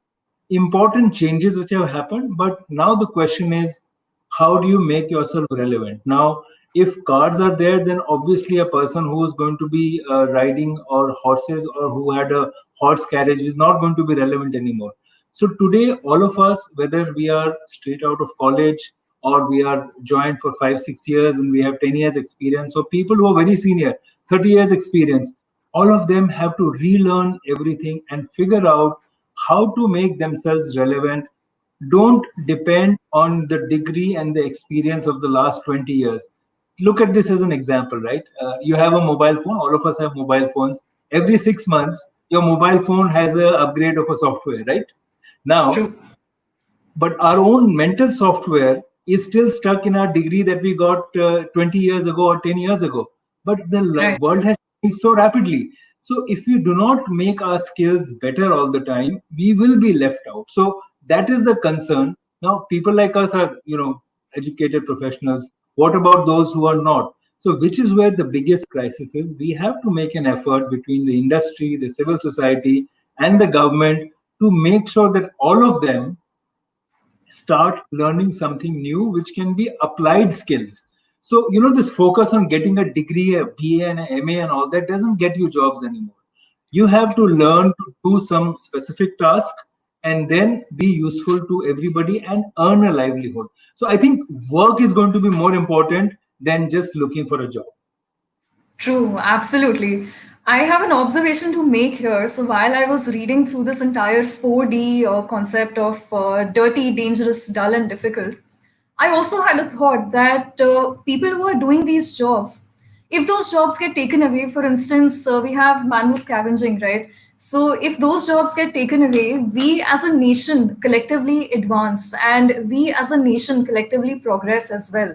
important changes which have happened, but now the question is, how do you make yourself relevant? Now, if cars are there, then obviously a person who is going to be riding or horses, or who had a horse carriage, is not going to be relevant anymore. So today, all of us, whether we are straight out of college or we are joined for 5-6 years and we have 10 years experience, or people who are very senior, 30 years experience, all of them have to relearn everything and figure out how to make themselves relevant. Don't depend on the degree and the experience of the last 20 years. Look at this as an example, right? You have a mobile phone. All of us have mobile phones. Every 6 months, your mobile phone has an upgrade of a software, right? Now, True. But our own mental software is still stuck in our degree that we got 20 years ago or 10 years ago. But the world has changed so rapidly. So if we do not make our skills better all the time, we will be left out. So that is the concern. Now, people like us are, educated professionals. What about those who are not? So which is where the biggest crisis is. We have to make an effort between the industry, the civil society, and the government to make sure that all of them start learning something new, which can be applied skills. So, this focus on getting a degree, a BA and an MA and all that doesn't get you jobs anymore. You have to learn to do some specific task and then be useful to everybody and earn a livelihood. So I think work is going to be more important than just looking for a job. True, absolutely. I have an observation to make here. So while I was reading through this entire 4D concept of dirty, dangerous, dull, and difficult, I also had a thought that people who are doing these jobs, if those jobs get taken away, for instance, we have manual scavenging, right? So if those jobs get taken away, we as a nation collectively advance, and we as a nation collectively progress as well.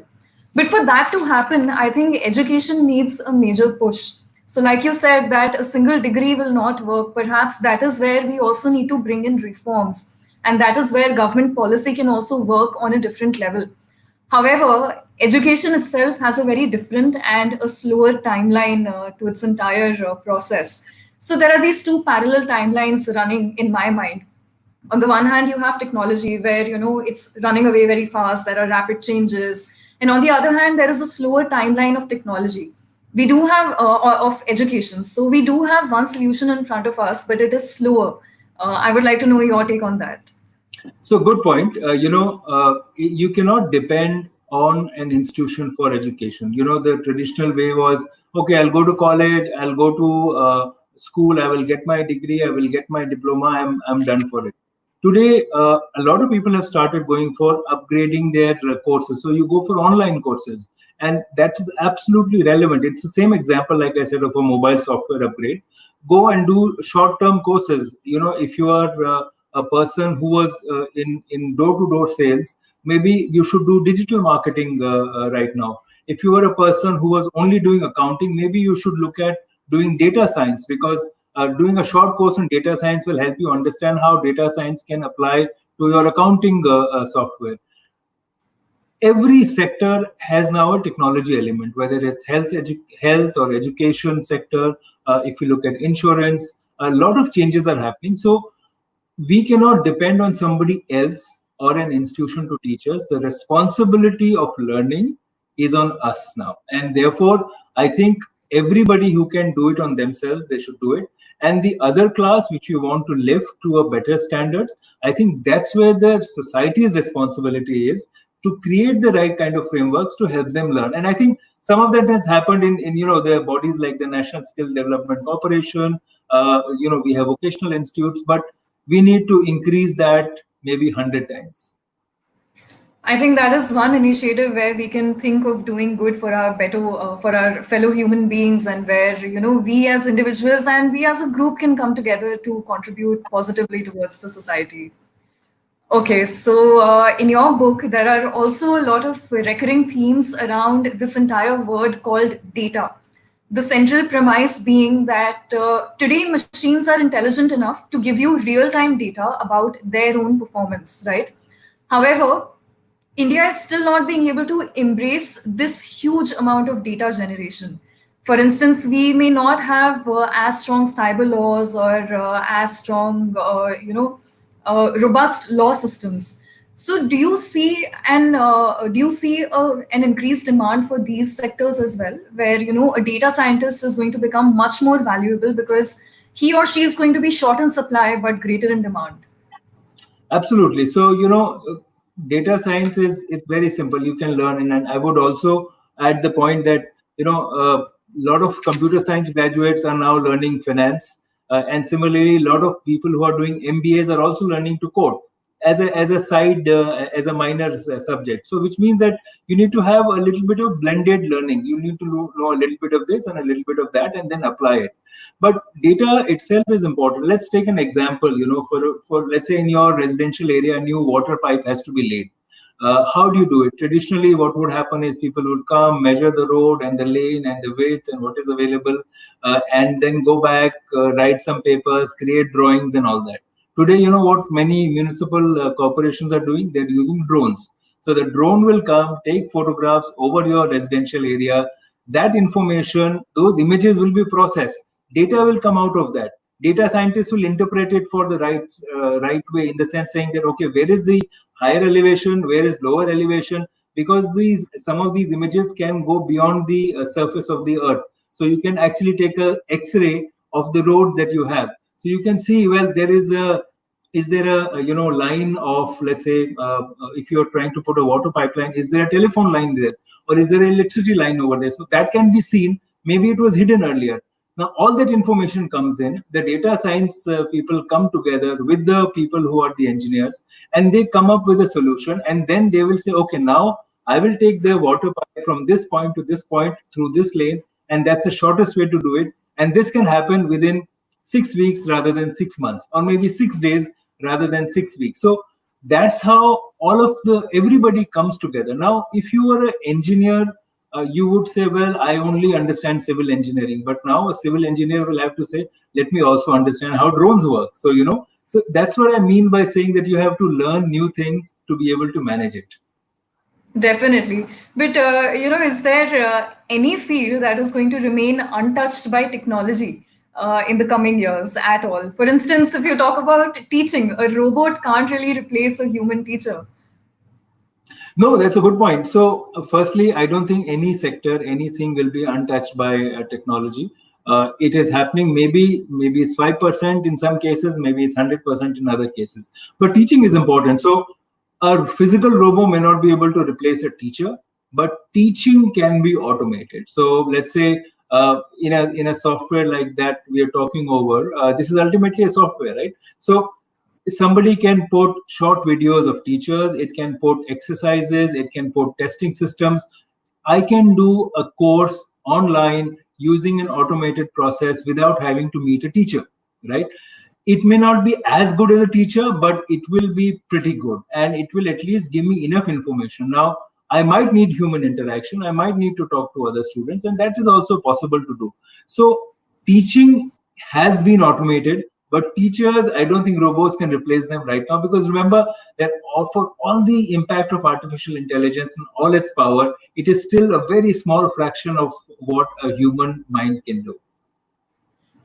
But for that to happen, I think education needs a major push. So, like you said, that a single degree will not work. Perhaps that is where we also need to bring in reforms. And that is where government policy can also work on a different level. However, education itself has a very different and a slower timeline to its entire process. So, there are these two parallel timelines running in my mind. On the one hand, you have technology where it's running away very fast, there are rapid changes, and on the other hand, there is a slower timeline of technology. We do have of education, so we do have one solution in front of us, but it is slower. I would like to know your take on that. So good point. You cannot depend on an institution for education. The traditional way was, okay, I'll go to college, I'll go to school, I will get my degree, I will get my diploma, I'm done for it. Today, a lot of people have started going for upgrading their courses. So you go for online courses, and that is absolutely relevant. It's the same example, like I said, of a mobile software upgrade. Go and do short-term courses. If you are a person who was in door-to-door sales, maybe you should do digital marketing right now. If you are a person who was only doing accounting, maybe you should look at doing data science, because doing a short course in data science will help you understand how data science can apply to your accounting software. Every sector has now a technology element, whether it's health or education sector. If you look at insurance, a lot of changes are happening. So we cannot depend on somebody else or an institution to teach us. The responsibility of learning is on us now. And therefore, I think everybody who can do it on themselves, they should do it. And the other class, which we want to lift to a better standards, I think that's where the society's responsibility is, to create the right kind of frameworks to help them learn. And I think some of that has happened in the bodies like the National Skill Development Corporation. We have vocational institutes, but we need to increase that maybe 100 times. I think that is one initiative where we can think of doing good for our for our fellow human beings, and where we as individuals and we as a group can come together to contribute positively towards the society. Okay, so in your book, there are also a lot of recurring themes around this entire word called data. The central premise being that today machines are intelligent enough to give you real-time data about their own performance, right? However, India is still not being able to embrace this huge amount of data generation. For instance, we may not have as strong cyber laws or as strong, robust law systems. So, do you see an increased demand for these sectors as well, where a data scientist is going to become much more valuable because he or she is going to be short in supply but greater in demand? Absolutely. So data science it's very simple. You can learn, and I would also add the point that a lot of computer science graduates are now learning finance, and similarly, a lot of people who are doing MBAs are also learning to code as a side, as a minor subject. So which means that you need to have a little bit of blended learning. You need to know a little bit of this and a little bit of that, and then apply it. But data itself is important. Let's take an example. For let's say in your residential area, a new water pipe has to be laid. How do you do it? Traditionally, what would happen is people would come, measure the road and the lane and the width and what is available, and then go back, write some papers, create drawings and all that. Today, what many municipal corporations are doing? They're using drones. So the drone will come, take photographs over your residential area. That information, those images will be processed. Data will come out of that. Data scientists will interpret it for the right way, in the sense saying that, okay, where is the higher elevation, where is lower elevation, because some of these images can go beyond the surface of the earth. So you can actually take a X-ray of the road that you have. So you can see, well, is there a line of, let's say, if you're trying to put a water pipeline, is there a telephone line there, or is there an electricity line over there? So that can be seen. Maybe it was hidden earlier. Now, all that information comes in, the data science people come together with the people who are the engineers, and they come up with a solution. And then they will say, okay, now I will take the water pipe from this point to this point through this lane, and that's the shortest way to do it. And this can happen within 6 weeks rather than 6 months, or maybe 6 days rather than 6 weeks. So that's how everybody comes together. Now, if you are an engineer, you would say, well, I only understand civil engineering. But now a civil engineer will have to say, let me also understand how drones work. So, so that's what I mean by saying that you have to learn new things to be able to manage it. Definitely. But, is there any field that is going to remain untouched by technology in the coming years at all? For instance, if you talk about teaching, a robot can't really replace a human teacher. No, that's a good point. So, firstly, I don't think any sector, anything will be untouched by technology. It is happening. Maybe it's 5% in some cases. Maybe it's 100% in other cases. But teaching is important. So, a physical robot may not be able to replace a teacher, but teaching can be automated. So, let's say in a software like that we are talking over, this is ultimately a software, right? So somebody can put short videos of teachers, it can put exercises, it can put testing systems. I can do a course online using an automated process without having to meet a teacher, right? It may not be as good as a teacher, but it will be pretty good, and it will at least give me enough information. Now, I might need human interaction. I might need to talk to other students, and that is also possible to do. So teaching has been automated, but teachers, I don't think robots can replace them right now, because remember that for all the impact of artificial intelligence and all its power, it is still a very small fraction of what a human mind can do.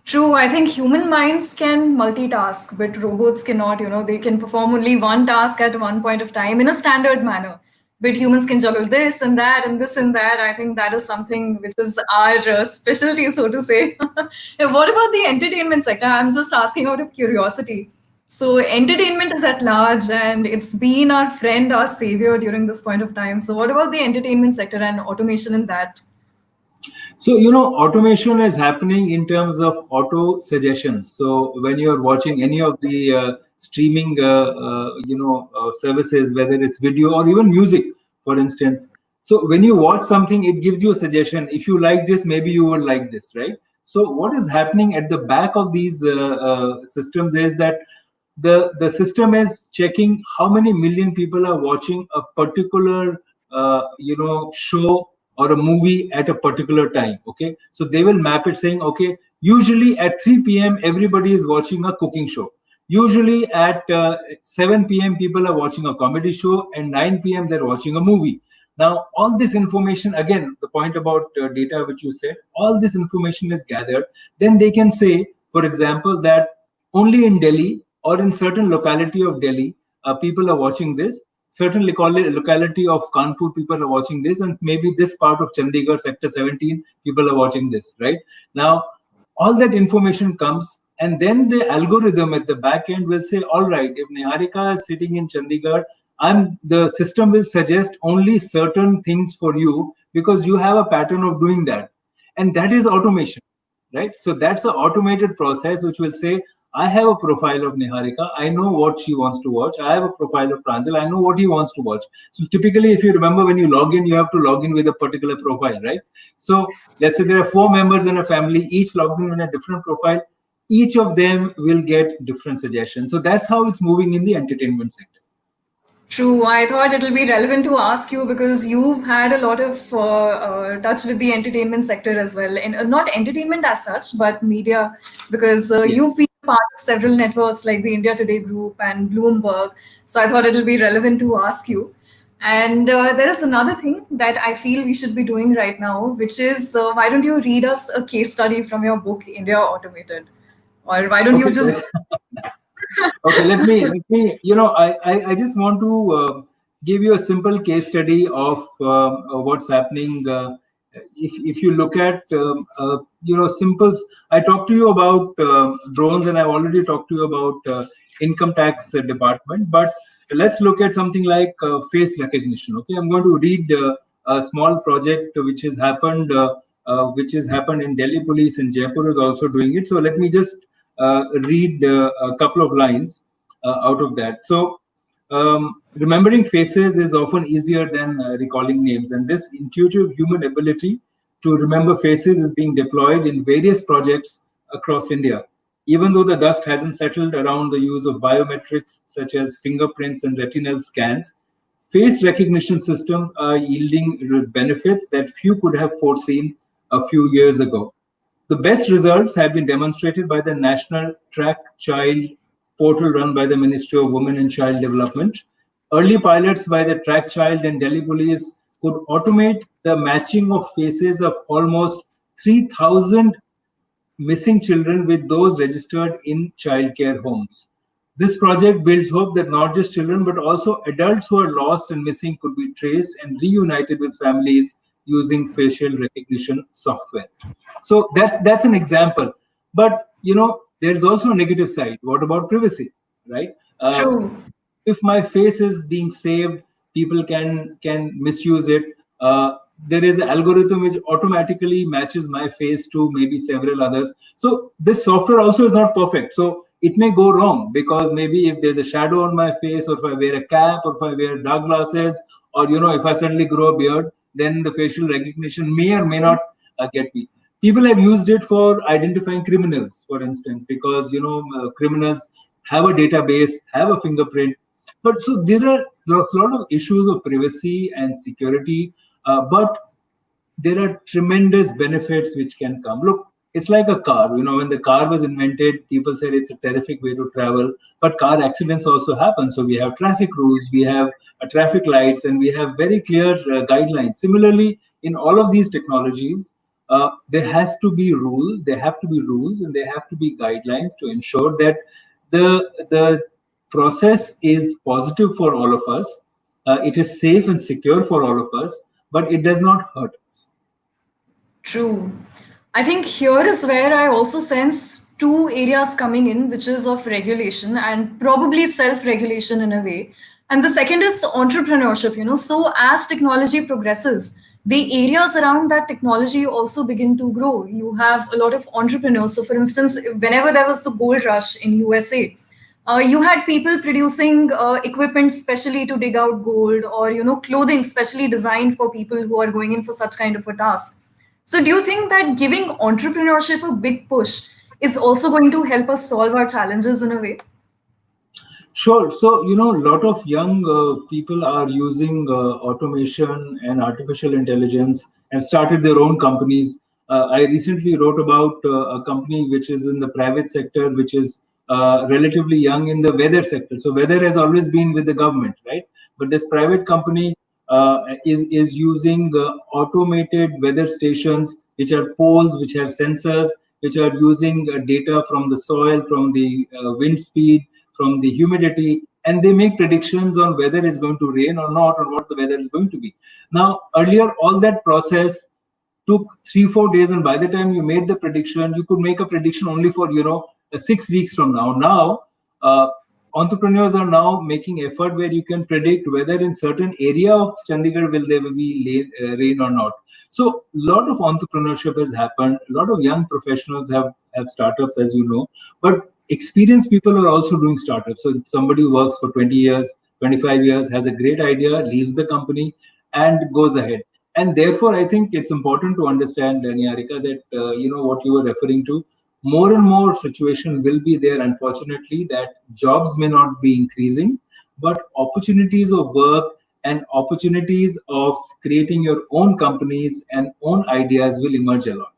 True, I think human minds can multitask, but robots cannot. They can perform only one task at one point of time in a standard manner. But humans can juggle this and that and this and that. I think that is something which is our specialty, so to say. What about the entertainment sector? I'm just asking out of curiosity. So, entertainment is at large, and it's been our friend, our savior during this point of time. So, what about the entertainment sector and automation in that? So, automation is happening in terms of auto suggestions. So when you're watching any of the streaming, services, whether it's video or even music, for instance. So when you watch something, it gives you a suggestion. If you like this, maybe you will like this, right? So what is happening at the back of these systems is that the system is checking how many million people are watching a particular, show or a movie at a particular time. Okay, so they will map it saying, okay, usually at 3 p.m. everybody is watching a cooking show. Usually at 7 p.m. people are watching a comedy show, and 9 p.m. they're watching a movie. Now, all this information, again, the point about data which you said, all this information is gathered. Then they can say, for example, that only in Delhi or in certain locality of Delhi, people are watching this. Certain locality of Kanpur, people are watching this, and maybe this part of Chandigarh, Sector 17, people are watching this, right? Now, all that information comes, and then the algorithm at the back end will say, all right, if Niharika is sitting in Chandigarh, the system will suggest only certain things for you because you have a pattern of doing that. And that is automation, right? So that's an automated process which will say, I have a profile of Niharika. I know what she wants to watch. I have a profile of Pranjal. I know what he wants to watch. So typically, if you remember, when you log in, you have to log in with a particular profile, right? So let's say there are 4 members in a family. Each logs in a different profile. Each of them will get different suggestions. So that's how it's moving in the entertainment sector. True. I thought it'll be relevant to ask you because you've had a lot of touch with the entertainment sector as well. And not entertainment as such, but media, because you've been part of several networks like the India Today Group and Bloomberg. So I thought it'll be relevant to ask you. And there is another thing that I feel we should be doing right now, which is why don't you read us a case study from your book, India Automated? Or why don't you just... Okay, let me, I just want to give you a simple case study of what's happening. If you look at, simple, I talked to you about drones, and I've already talked to you about income tax department, but let's look at something like face recognition. Okay, I'm going to read a small project which has happened in Delhi Police, and Jaipur is also doing it. So let me just read a couple of lines out of that. So remembering faces is often easier than recalling names, and this intuitive human ability to remember faces is being deployed in various projects across India. Even though the dust hasn't settled around the use of biometrics such as fingerprints and retinal scans, face recognition systems are yielding benefits that few could have foreseen a few years ago. The best results have been demonstrated by the National Track Child portal run by the Ministry of Women and Child Development. Early pilots by the Track Child and Delhi Police could automate the matching of faces of almost 3,000 missing children with those registered in childcare homes. This project builds hope that not just children, but also adults who are lost and missing could be traced and reunited with families using facial recognition software. So that's an example. But there's also a negative side. What about privacy, right? True. If my face is being saved, people can misuse it. There is an algorithm which automatically matches my face to maybe several others. So this software also is not perfect. So it may go wrong because maybe if there's a shadow on my face, or if I wear a cap, or if I wear dark glasses, or if I suddenly grow a beard, then the facial recognition may or may not get me. People have used it for identifying criminals, for instance, because criminals have a database, have a fingerprint. But so there are a lot of issues of privacy and security, but there are tremendous benefits which can come. Look, it's like a car. When the car was invented, people said it's a terrific way to travel, but car accidents also happen. So we have traffic rules, we have traffic lights, and we have very clear guidelines. Similarly, in all of these technologies, there has to be there have to be rules, and there have to be guidelines to ensure that the process is positive for all of us. It is safe and secure for all of us, but it does not hurt us. True. I think here is where I also sense two areas coming in, which is of regulation and probably self-regulation in a way. And the second is entrepreneurship. So as technology progresses, the areas around that technology also begin to grow. You have a lot of entrepreneurs. So for instance, whenever there was the gold rush in USA, you had people producing equipment specially to dig out gold, or clothing specially designed for people who are going in for such kind of a task. So do you think that giving entrepreneurship a big push is also going to help us solve our challenges in a way? Sure. So, a lot of young people are using automation and artificial intelligence and started their own companies. I recently wrote about a company which is in the private sector, which is relatively young in the weather sector. So weather has always been with the government, right? But this private company is using automated weather stations, which are poles, which have sensors, which are using data from the soil, from the wind speed, from the humidity, and they make predictions on whether it's going to rain or not, or what the weather is going to be. Now, earlier, all that process took 3-4 days, and by the time you made the prediction, you could make a prediction only for 6 weeks from now. Now, entrepreneurs are now making effort where you can predict whether in certain area of Chandigarh will there be rain or not. So a lot of entrepreneurship has happened. A lot of young professionals have startups, as you know, but experienced people are also doing startups. So somebody who works for 20 years, 25 years, has a great idea, leaves the company and goes ahead. And therefore, I think it's important to understand, Niharika, that what you were referring to, more and more situation will be there, unfortunately, that jobs may not be increasing, but opportunities of work and opportunities of creating your own companies and own ideas will emerge a lot.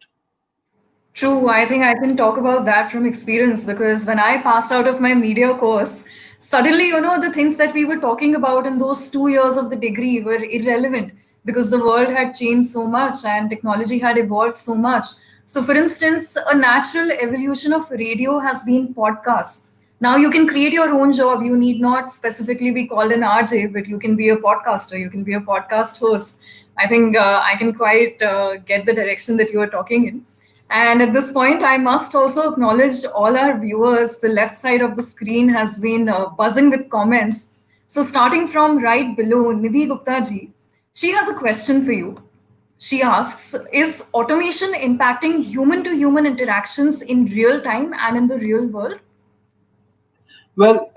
True. I think I can talk about that from experience, because when I passed out of my media course, suddenly, the things that we were talking about in those 2 years of the degree were irrelevant because the world had changed so much and technology had evolved so much. So, for instance, a natural evolution of radio has been podcasts. Now you can create your own job. You need not specifically be called an RJ, but you can be a podcaster. You can be a podcast host. I think I can quite get the direction that you are talking in. And at this point, I must also acknowledge all our viewers. The left side of the screen has been buzzing with comments. So starting from right below, Nidhi Gupta ji, she has a question for you. She asks, is automation impacting human-to-human interactions in real time and in the real world? Well,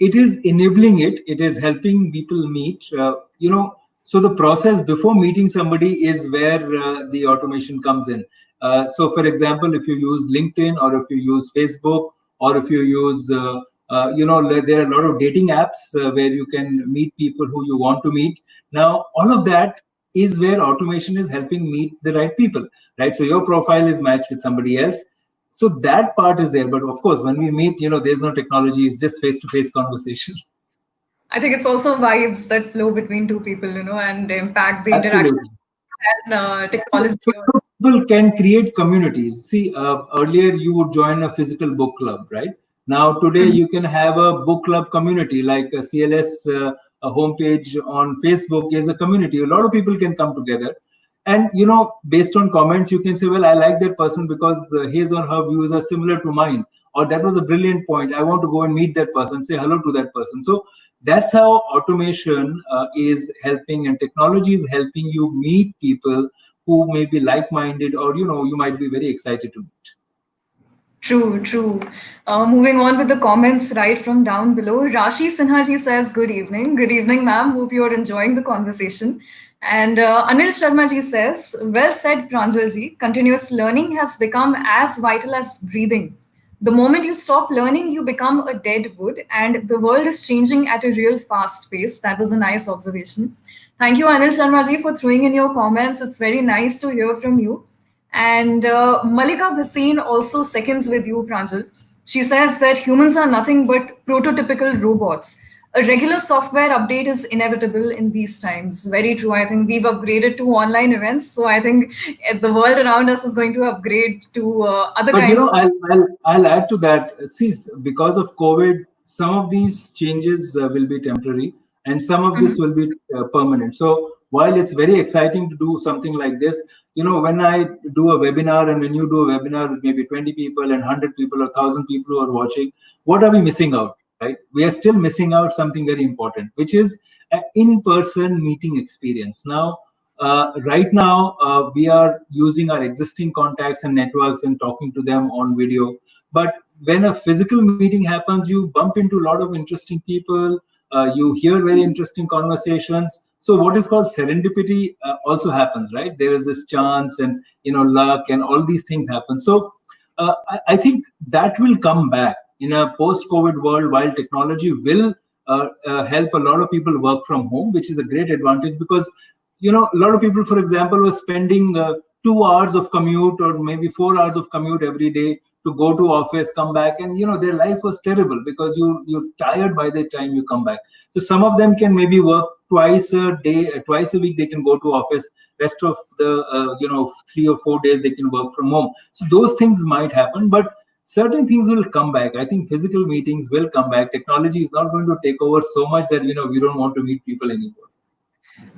it is enabling it. It is helping people meet. So the process before meeting somebody is where the automation comes in. So, for example, if you use LinkedIn or if you use Facebook or if you use, there are a lot of dating apps where you can meet people who you want to meet. Now, all of that is where automation is helping meet the right people, right? So your profile is matched with somebody else. So that part is there. But of course, when we meet, there's no technology. It's just face-to-face conversation. I think it's also vibes that flow between two people, and impact the interaction and technology. So people can create communities. See, earlier you would join a physical book club, right? Now today you can have a book club community, like a CLS a homepage on Facebook is a community. A lot of people can come together. And, based on comments, you can say, well, I like that person because his or her views are similar to mine. Or that was a brilliant point. I want to go and meet that person, say hello to that person. So that's how automation is helping, and technology is helping you meet people who may be like-minded, or, you might be very excited to meet. True, true. Moving on with the comments right from down below. Rashi Sinha ji says, good evening. Good evening, ma'am. Hope you're enjoying the conversation. And Anil Sharma ji says, well said, Pranjal ji. Continuous learning has become as vital as breathing. The moment you stop learning, you become a dead wood, and the world is changing at a real fast pace. That was a nice observation. Thank you, Anil Sharma ji, for throwing in your comments. It's very nice to hear from you. And Malika Bhasin also seconds with you, Pranjal. She says that humans are nothing but prototypical robots. A regular software update is inevitable in these times. Very true. I think we've upgraded to online events. So I think the world around us is going to upgrade to other But kinds of. I'll add to that. See, because of COVID, some of these changes will be temporary, and some of this will be permanent. So while it's very exciting to do something like this, when I do a webinar and when you do a webinar with maybe 20 people and 100 people or 1,000 people who are watching, what are we missing out? Right? We are still missing out something very important, which is an in-person meeting experience. Now, right now, we are using our existing contacts and networks and talking to them on video. But when a physical meeting happens, you bump into a lot of interesting people. You hear very interesting conversations. So what is called serendipity also happens, right? There is this chance and luck and all these things happen. So I think that will come back in a post-COVID world. While technology will help a lot of people work from home, which is a great advantage, because a lot of people, for example, were spending 2 hours of commute or maybe 4 hours of commute every day to go to office, come back, and their life was terrible because you're tired by the time you come back. So some of them can maybe work twice a week. They can go to office. Rest of the 3 or 4 days they can work from home. So those things might happen, but certain things will come back. I think physical meetings will come back. Technology is not going to take over so much that we don't want to meet people anymore.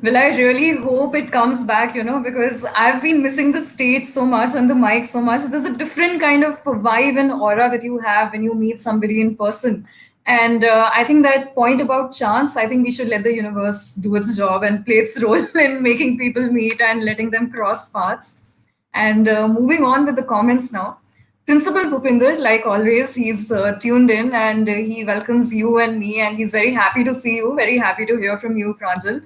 Well, I really hope it comes back, because I've been missing the stage so much and the mic so much. There's a different kind of vibe and aura that you have when you meet somebody in person. And I think that point about chance, I think we should let the universe do its job and play its role in making people meet and letting them cross paths. And moving on with the comments now. Principal Bhupinder, like always, he's tuned in and he welcomes you and me, and he's very happy to see you, very happy to hear from you, Pranjal.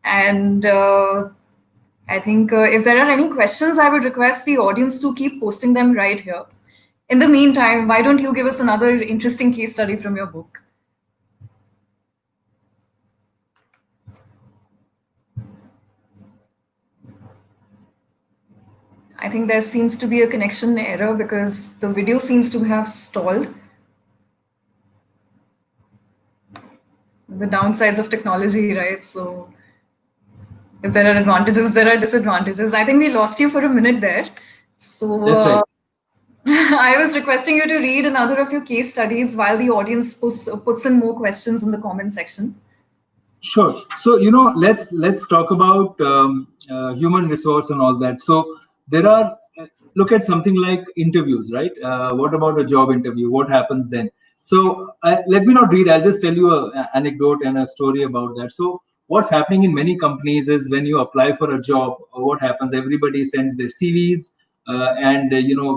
And I think if there are any questions, I would request the audience to keep posting them right here. In the meantime, why don't you give us another interesting case study from your book? I think there seems to be a connection error because the video seems to have stalled. The downsides of technology, right? So if there are advantages, there are disadvantages. I think we lost you for a minute there. So That's right. I was requesting you to read another of your case studies while the audience puts in more questions in the comment section. Sure. So let's talk about human resource and all that. So there are look at something like interviews, right? What about a job interview? What happens then? So let me not read. I'll just tell you an anecdote and a story about that. So what's happening in many companies is when you apply for a job, what happens? Everybody sends their CVs, and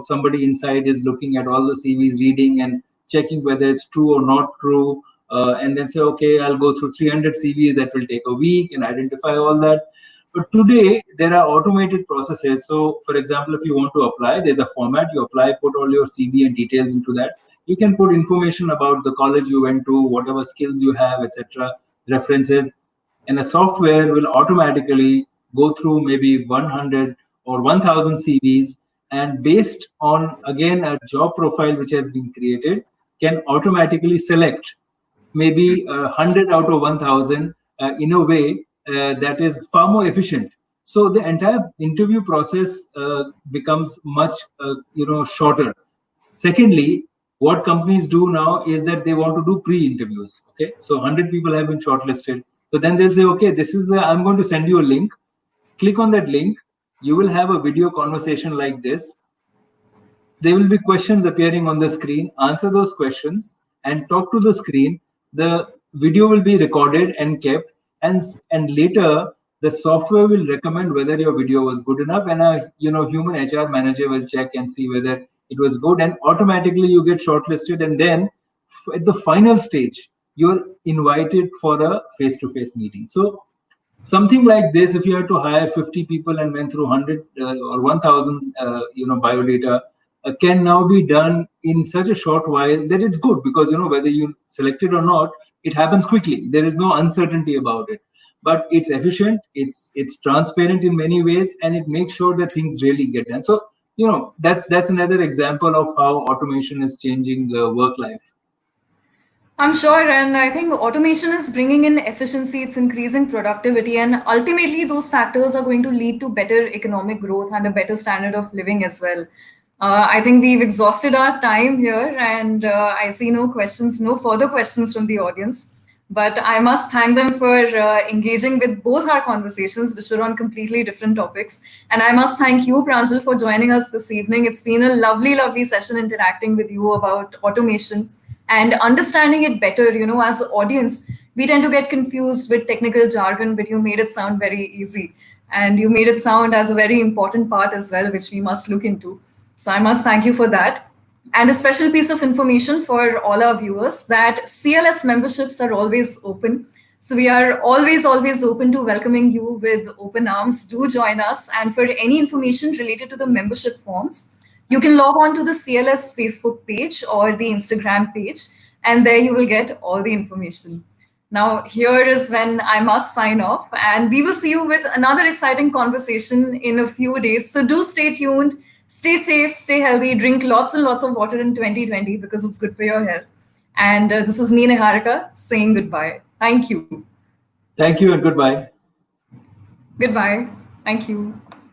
somebody inside is looking at all the CVs, reading and checking whether it's true or not true. And then say, okay, I'll go through 300 CVs. That will take a week and identify all that. But today, there are automated processes. So, for example, if you want to apply, there's a format. You apply, put all your CV and details into that. You can put information about the college you went to, whatever skills you have, etc., references. And a software will automatically go through maybe 100 or 1,000 CVs. And based on, again, a job profile which has been created, can automatically select maybe 100 out of 1,000 in a way that is far more efficient. So the entire interview process becomes much shorter. Secondly, what companies do now is that they want to do pre-interviews. Okay, so 100 people have been shortlisted. So then they'll say, okay, I'm going to send you a link. Click on that link. You will have a video conversation like this. There will be questions appearing on the screen. Answer those questions and talk to the screen. The video will be recorded and kept, and later the software will recommend whether your video was good enough, and a human HR manager will check and see whether it was good, and automatically you get shortlisted. And then at the final stage, you're invited for a face-to-face meeting. So something like this, if you had to hire 50 people and went through 100 or 1000 biodata, can now be done in such a short while that it's good, because whether you select it or not, it happens quickly. There is no uncertainty about it, but it's efficient, it's transparent in many ways, and it makes sure that things really get done. So that's another example of how automation is changing work life. I'm sure, and I think automation is bringing in efficiency, it's increasing productivity, and ultimately those factors are going to lead to better economic growth and a better standard of living as well. I think we've exhausted our time here, and I see no further questions from the audience. But I must thank them for engaging with both our conversations, which were on completely different topics. And I must thank you, Pranjal, for joining us this evening. It's been a lovely, lovely session interacting with you about automation and understanding it better. As an audience, we tend to get confused with technical jargon, but you made it sound very easy. And you made it sound as a very important part as well, which we must look into. So I must thank you for that. And a special piece of information for all our viewers that CLS memberships are always open. So we are always open to welcoming you with open arms. Do join us. And for any information related to the membership forms, you can log on to the CLS Facebook page or the Instagram page, and there you will get all the information. Now, here is when I must sign off, and we will see you with another exciting conversation in a few days. So do stay tuned. Stay safe, stay healthy, drink lots and lots of water in 2020 because it's good for your health. And this is me, Niharika, saying goodbye. Thank you. Thank you and goodbye. Goodbye. Thank you.